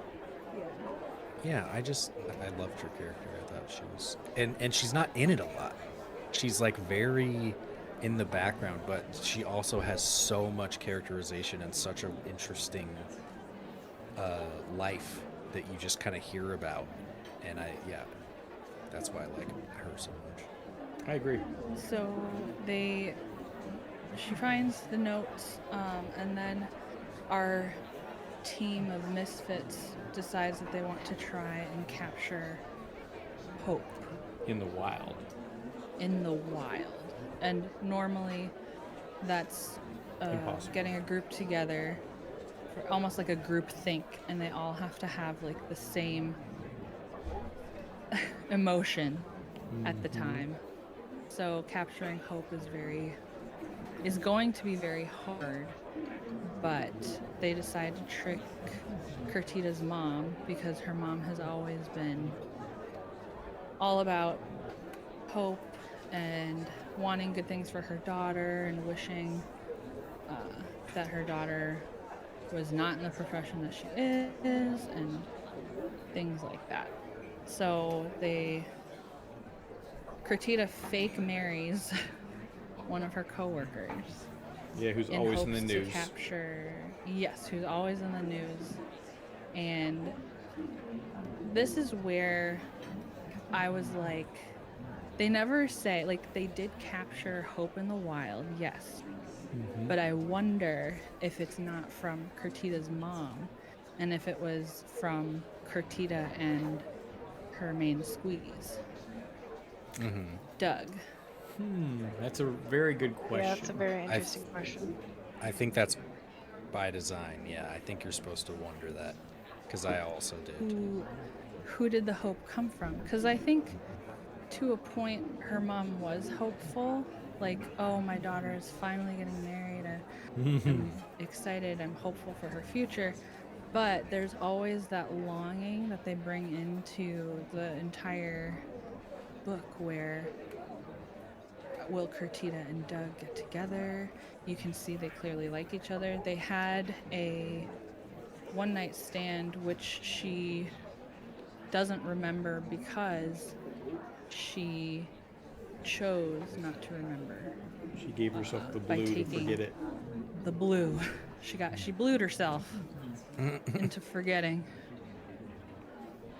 Yeah, I loved her character. I thought she was, and she's not in it a lot. She's like very in the background, but she also has so much characterization and such an interesting life that you just kind of hear about. And that's why I like her so much. I agree. So she finds the notes, and then our team of misfits decides that they want to try and capture Hope In the wild. in the wild. And normally that's Impossible. getting a group together, for almost like a group think, and they all have to have like the same emotion at the time. So capturing Hope is going to be very hard, but they decide to trick Curtita's mom because her mom has always been all about hope and wanting good things for her daughter and wishing that her daughter was not in the profession that she is and things like that. So Curtita fake marries one of her coworkers. Yeah, who's in always in the hopes news. to capture, yes, who's always in the news. And this is where I was like, they never say, like, they did capture Hope in the Wild, yes. But I wonder if it's not from Curtita's mom and if it was from Curtita and her main squeeze, Doug. That's a very good question. Yeah, that's a very interesting question. I think that's by design. Yeah, I think you're supposed to wonder that because I also did. Who did the hope come from? Because I think to a point her mom was hopeful, like, oh, my daughter is finally getting married, I'm excited, I'm hopeful for her future. But there's always that longing that they bring into the entire book where will Curtita and Doug get together? You can see they clearly like each other. They had a one night stand, which she doesn't remember because she chose not to remember. She gave herself the by blue to taking forget it. The blue. She blued herself into forgetting.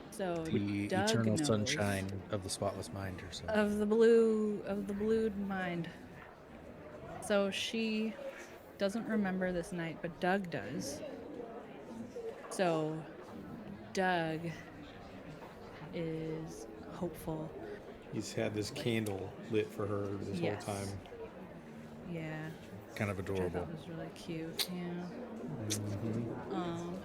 So The Doug eternal knows sunshine of the spotless mind or something. of the blued mind. So she doesn't remember this night, but Doug does. So Doug is hopeful. He's had this candle lit for her this Yes. whole time. Yeah. Kind of Which I adorable. thought was really cute. Yeah.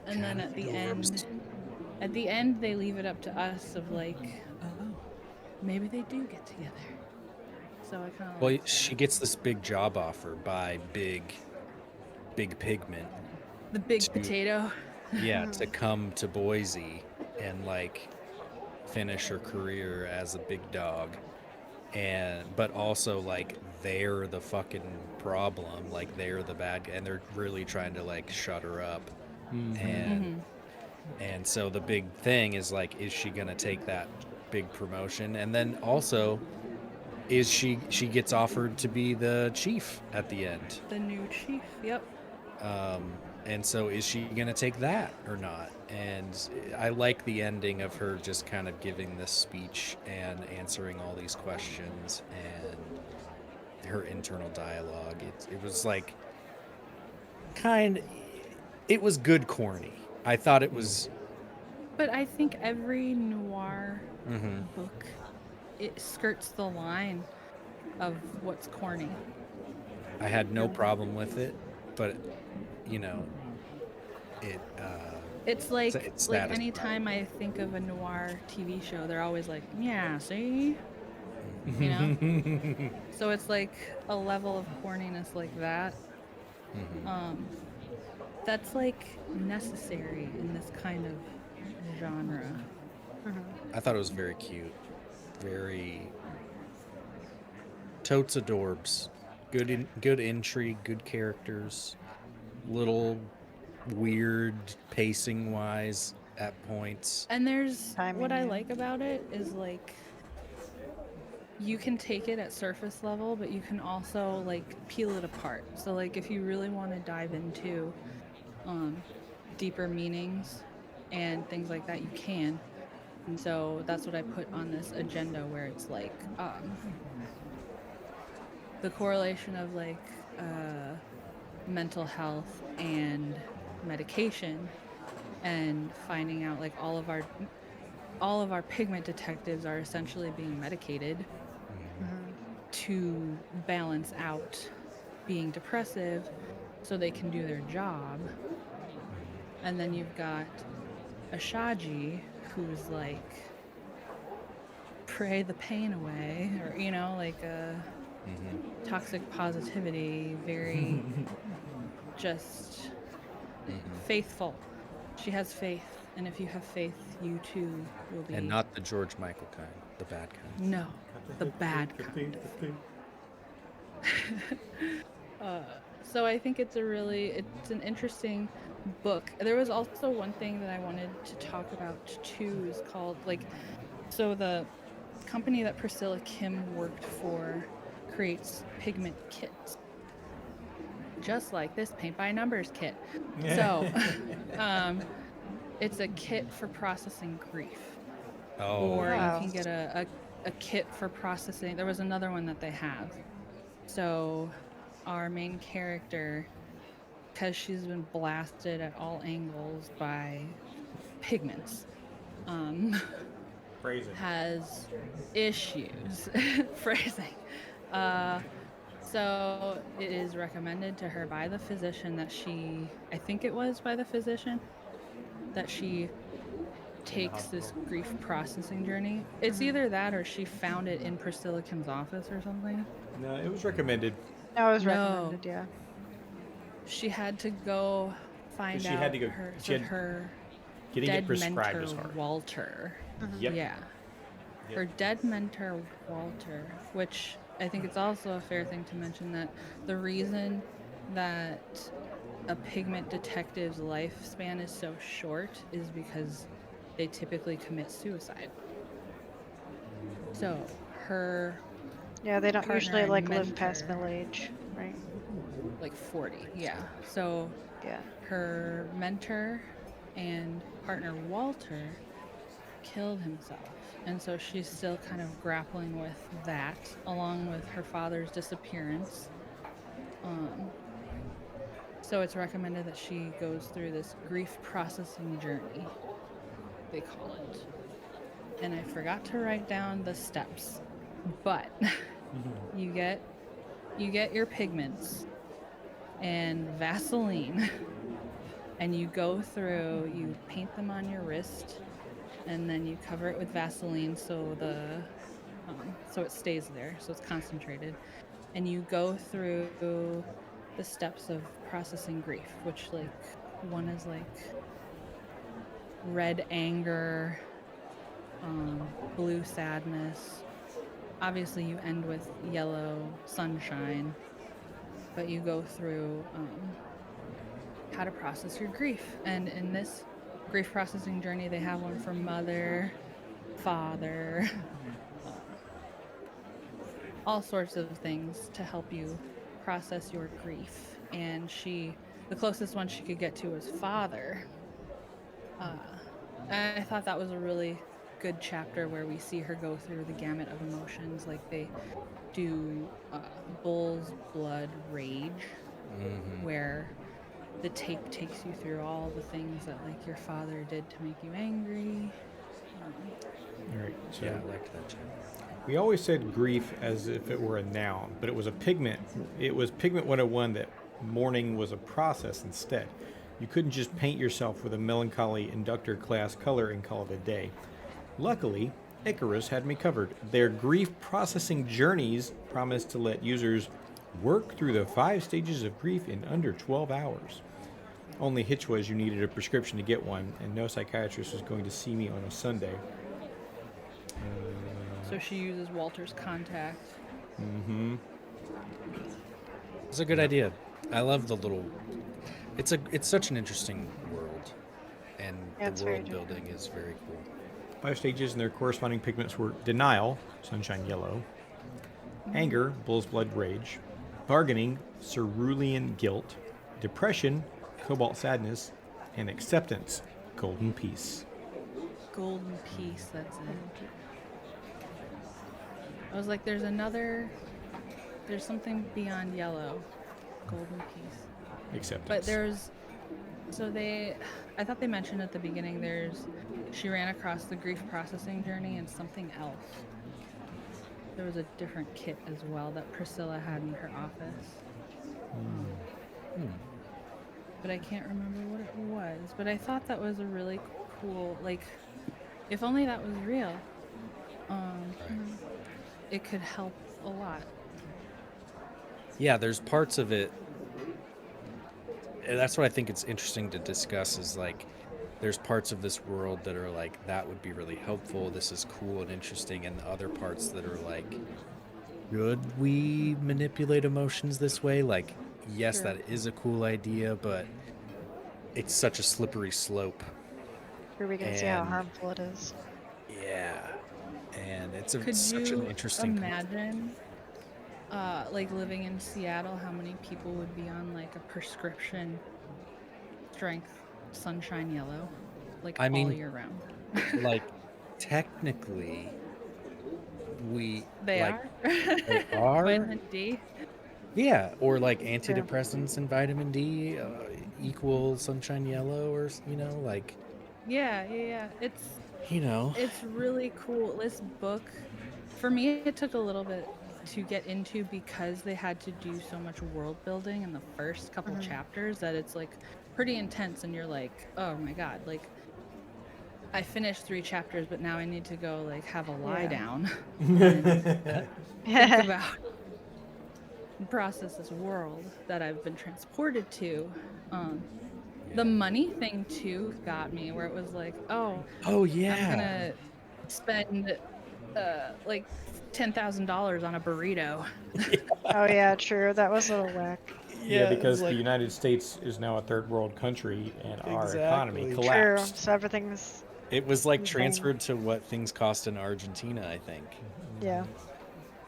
And then at the end, they leave it up to us of like, oh, maybe they do get together. So I kind of. Well, she gets this big job offer by Big Pigment. The big potato. Yeah, to come to Boise and like finish her career as a big dog. But also like they're the fucking problem, like they're the bad guy and they're really trying to like shut her up. And so the big thing is like, is she gonna take that big promotion? And then also is she gets offered to be the chief at the end. The new chief. Yep. And so is she going to take that or not? And I like the ending of her just kind of giving this speech and answering all these questions and her internal dialogue. It was like it was good corny. I thought it was. But I think every noir book, it skirts the line of what's corny. I had no problem with it, but you know, It's like it's like satisfying. anytime I think of a noir TV show, they're always like, yeah, see, you know. So it's like a level of corniness like that. That's like necessary in this kind of genre. I thought it was very cute, very totes adorbs, good intrigue, good characters, little weird pacing wise at points. And there's Timing, what I yeah. like about it is like you can take it at surface level, but you can also like peel it apart. So like if you really want to dive into deeper meanings and things like that, you can. And so that's what I put on this agenda where it's like the correlation of like mental health and medication and finding out like all of our pigment detectives are essentially being medicated to balance out being depressive so they can do their job. And then you've got Ashaji, who's like pray the pain away, or you know, like toxic positivity, very just faithful. She has faith, and if you have faith, you too will be. And not the George Michael kind, the bad kind. No, the bad kind. So I think it's an interesting book. There was also one thing that I wanted to talk about too, is called so the company that Priscilla Kim worked for creates pigment kits, just like this paint by numbers kit. So it's a kit for processing grief. Or Wow. you can get a kit for processing. There was another one that they have. So our main character, because she's been blasted at all angles by pigments, Phrasing. has issues. Phrasing. So it is recommended to her by the physician that I think it was by the physician, that she takes this grief processing journey. It's either that or she found it in Priscilla Kim's office or something. No, it was recommended. No, it was No. recommended, yeah. She had to go find She out had to go- her, she had- her Getting it dead prescribed mentor is hard. Walter. Yep. Yeah. Her dead mentor Walter, which I think it's also a fair thing to mention that the reason that a pigment detective's lifespan is so short is because they typically commit suicide. So her Yeah, they don't partner usually and live past mentor- middle age, right? 40, yeah. So Yeah. her mentor and partner Walter killed himself, and so she's still kind of grappling with that, along with her father's disappearance. So it's recommended that she goes through this grief processing journey, they call it. And I forgot to write down the steps, but you get your pigments and Vaseline, and you go through, you paint them on your wrist, and then you cover it with Vaseline so so it stays there, so it's concentrated, and you go through the steps of processing grief, which one is red anger, blue sadness. Obviously you end with yellow sunshine, but you go through how to process your grief. And in this grief processing journey, they have one for mother, father, all sorts of things to help you process your grief. And the closest one she could get to was father. And I thought that was a really good chapter where we see her go through the gamut of emotions. Like they do bull's blood rage, where the tape takes you through all the things that your father did to make you angry. All right. So Yeah, I liked that chapter. we always said grief as if it were a noun, but it was a pigment. It was Pigment 101 that mourning was a process instead. You couldn't just paint yourself with a melancholy inductor class color and call it a day. Luckily, Icarus had me covered. Their grief processing journeys promised to let users work through the 5 stages of grief in under 12 hours. Only hitch was you needed a prescription to get one, and no psychiatrist was going to see me on a Sunday. So she uses Walter's contact. It's a good idea. I love the little. It's such an interesting world, and Yeah, it's the very world building is very cool. 5 stages and their corresponding pigments were denial, sunshine yellow, anger, bull's blood rage, bargaining, cerulean guilt, depression, cobalt sadness, and acceptance, golden peace. Golden peace, that's it. I was like, there's something beyond yellow. Golden peace. Acceptance. But I thought they mentioned at the beginning she ran across the grief processing journey and something else. There was a different kit as well that Priscilla had in her office. But I can't remember what it was. But I thought that was a really cool, if only that was real, it could help a lot. Yeah, there's parts of it. that's what I think it's interesting to discuss is like there's parts of this world that are like that would be really helpful, this is cool and interesting, and the other parts that are like, should we manipulate emotions this way? Like, yes, Sure. that is a cool idea, but it's such a slippery slope. Here we can see how And harmful it is. yeah, and it's Could such an you interesting imagine, like living in Seattle, how many people would be on like a prescription strength sunshine yellow, like I mean, all year round? like technically we They like are. they are. Vitamin D. Yeah, or like antidepressants and vitamin D equal sunshine yellow, or like Yeah. you know. It's really cool. This book, for me, it took a little bit to get into because they had to do so much world building in the first couple chapters that it's like pretty intense, and you're like, oh my god, like I finished 3 chapters, but now I need to go like have a lie down and think about and process this world that I've been transported to. The money thing too got me, where it was like, oh, Oh I'm yeah. gonna spend like $10,000 on a burrito. Oh yeah, true. That was a little whack. Yeah, it's because the like- United States is now a third world country and our economy Exactly. True. collapsed. So everything's it was like insane. transferred to what things cost in Argentina, I think. Yeah.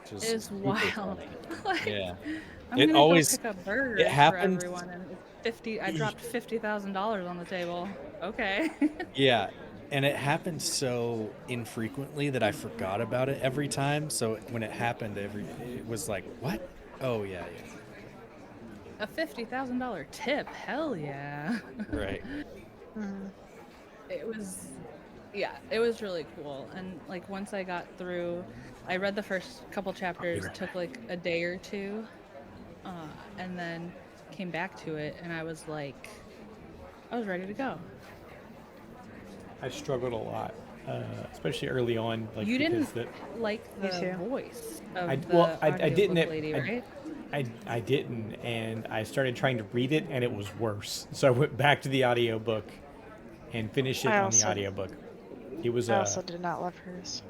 Which is It's super wild. funny. Like, Yeah. I'm It gonna always- go pick up burgers happened- for everyone, and it's 50. I dropped $50,000 on the table. Okay. Yeah. And it happened so infrequently that I forgot about it every time. So when it happened, it was like, what? Oh yeah, A $50,000 tip. Hell yeah. yeah. Right. It was, yeah, it was really cool. And like once I got through, I read the first couple chapters, right took like a day or two, and then came back to it, and I was like, I was ready to go. I struggled a lot, especially early on. Like You because didn't like Me the too. voice of I the didn't. audiobook lady, right? I didn't, and I started trying to read it, and it was worse. So I went back to the audiobook and finished it I on also- the audiobook. It was I also did not love hers.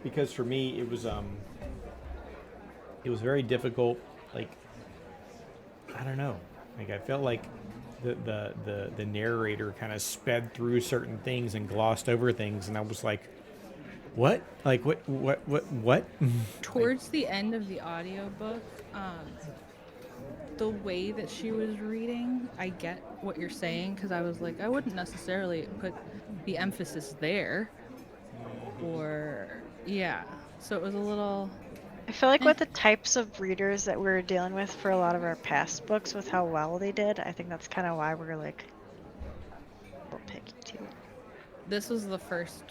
because for me it was very difficult. Like I don't know. Like I felt like the narrator kind of sped through certain things and glossed over things, and I was like, what? Like what? Towards the end of the audiobook, the way that she was reading, I get what you're saying, because I was like, I wouldn't necessarily put the emphasis there, or yeah. So it was a little. I feel like with the types of readers that we were dealing with for a lot of our past books, with how well they did, I think that's kind of why we're like a little picky too. This was the first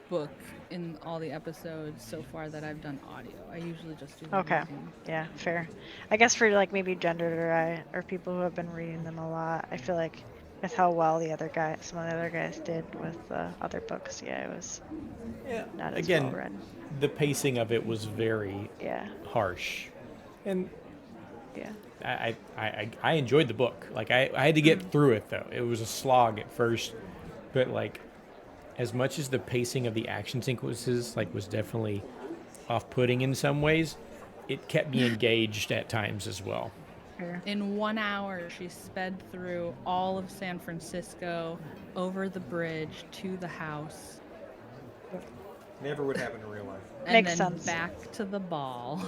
book in all the episodes so far that I've done audio. I usually just do the Okay. reading. Yeah, fair. I guess for like maybe gendered or people who have been reading them a lot, I feel like with how well some of the other guys did with the other books, yeah, it was not as well read. The pacing of it was very Yeah, harsh, and yeah. I enjoyed the book. Like I had to get through it though. It was a slog at first, but like as much as the pacing of the action sequences like was definitely off-putting in some ways, it kept me engaged at times as well. Fair. In 1 hour, she sped through all of San Francisco, over the bridge to the house, Never would happen in real life. and Makes then sense. back to the ball.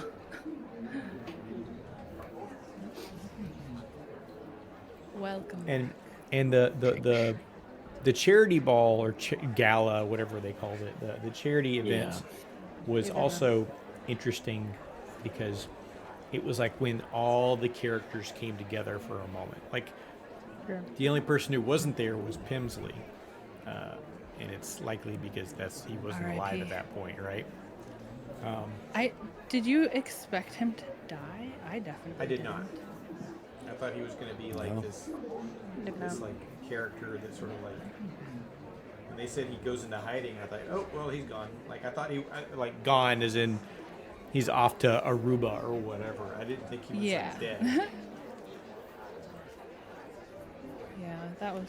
Welcome. And the charity ball or gala, whatever they called it, the charity event was Yeah. also interesting because it was like when all the characters came together for a moment. Like Sure. the only person who wasn't there was Pimsley, and it's likely because he wasn't alive R.I.P. at that point, right? Did you expect him to die? I definitely I did didn't. not. I thought he was going to be like No. this Didn't know. like character that sort of like when they said he goes into hiding, I thought, oh well, he's gone. Like I thought like gone as in he's off to Aruba or whatever. I didn't think he was Yeah. like dead. that was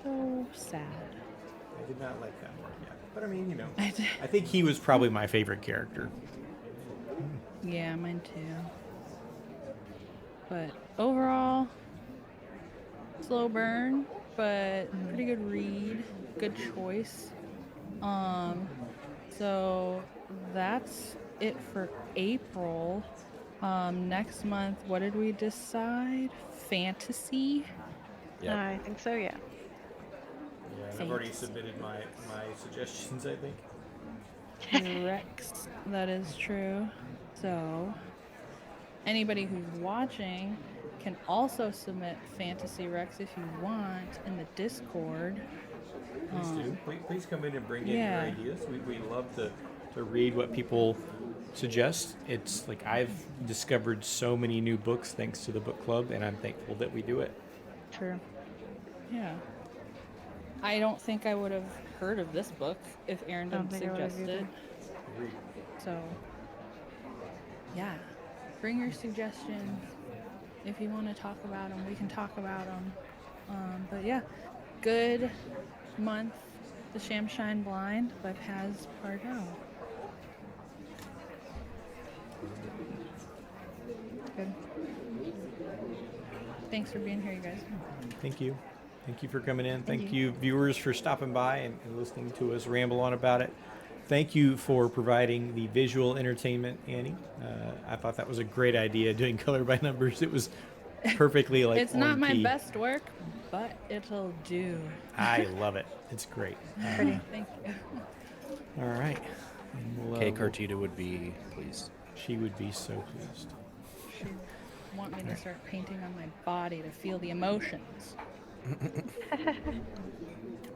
so sad. I did not like that one yet. But I mean, I did. I think he was probably my favorite character. Yeah, mine too. But overall, slow burn, but pretty good read, good choice. So that's it for April. Next month, what did we decide? Fantasy? Yep. I think so, yeah. Yeah, and I've already submitted my suggestions, I think. Rex, that is true. So, anybody who's watching can also submit Fantasy Rex if you want in the Discord. Please do. Please come in and bring in yeah. your ideas. We love to read what people suggest. It's like I've discovered so many new books thanks to the book club, and I'm thankful that we do it. True. Yeah. I don't think I would have heard of this book if Aaron didn't suggest it. So, yeah. Bring your suggestions. If you want to talk about them, we can talk about them. But yeah, good month. The Shamshine Blind by Paz Pardo. Good. Thanks for being here, you guys. Thank you. Thank you for coming in. Thank you. you, viewers, for stopping by and listening to us ramble on about it. Thank you for providing the visual entertainment, Annie. I thought that was a great idea, doing color by numbers. It was perfectly It's not on my key. best work, but it'll do. I love it. It's great. Pretty. Thank you. All right. And we'll, Kay Cartita would be pleased. she would be so pleased. She'd want me to start painting on my body to feel the emotions.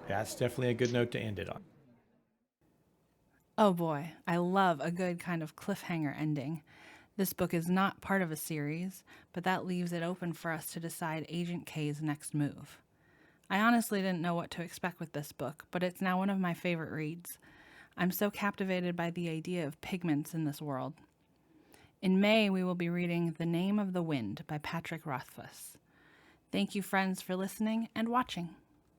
That's definitely a good note to end it on. Oh boy, I love a good kind of cliffhanger ending. This book is not part of a series, but that leaves it open for us to decide Agent K's next move. I honestly didn't know what to expect with this book, but it's now one of my favorite reads. I'm so captivated by the idea of pigments in this world. In May, we will be reading The Name of the Wind by Patrick Rothfuss. Thank you, friends, for listening and watching.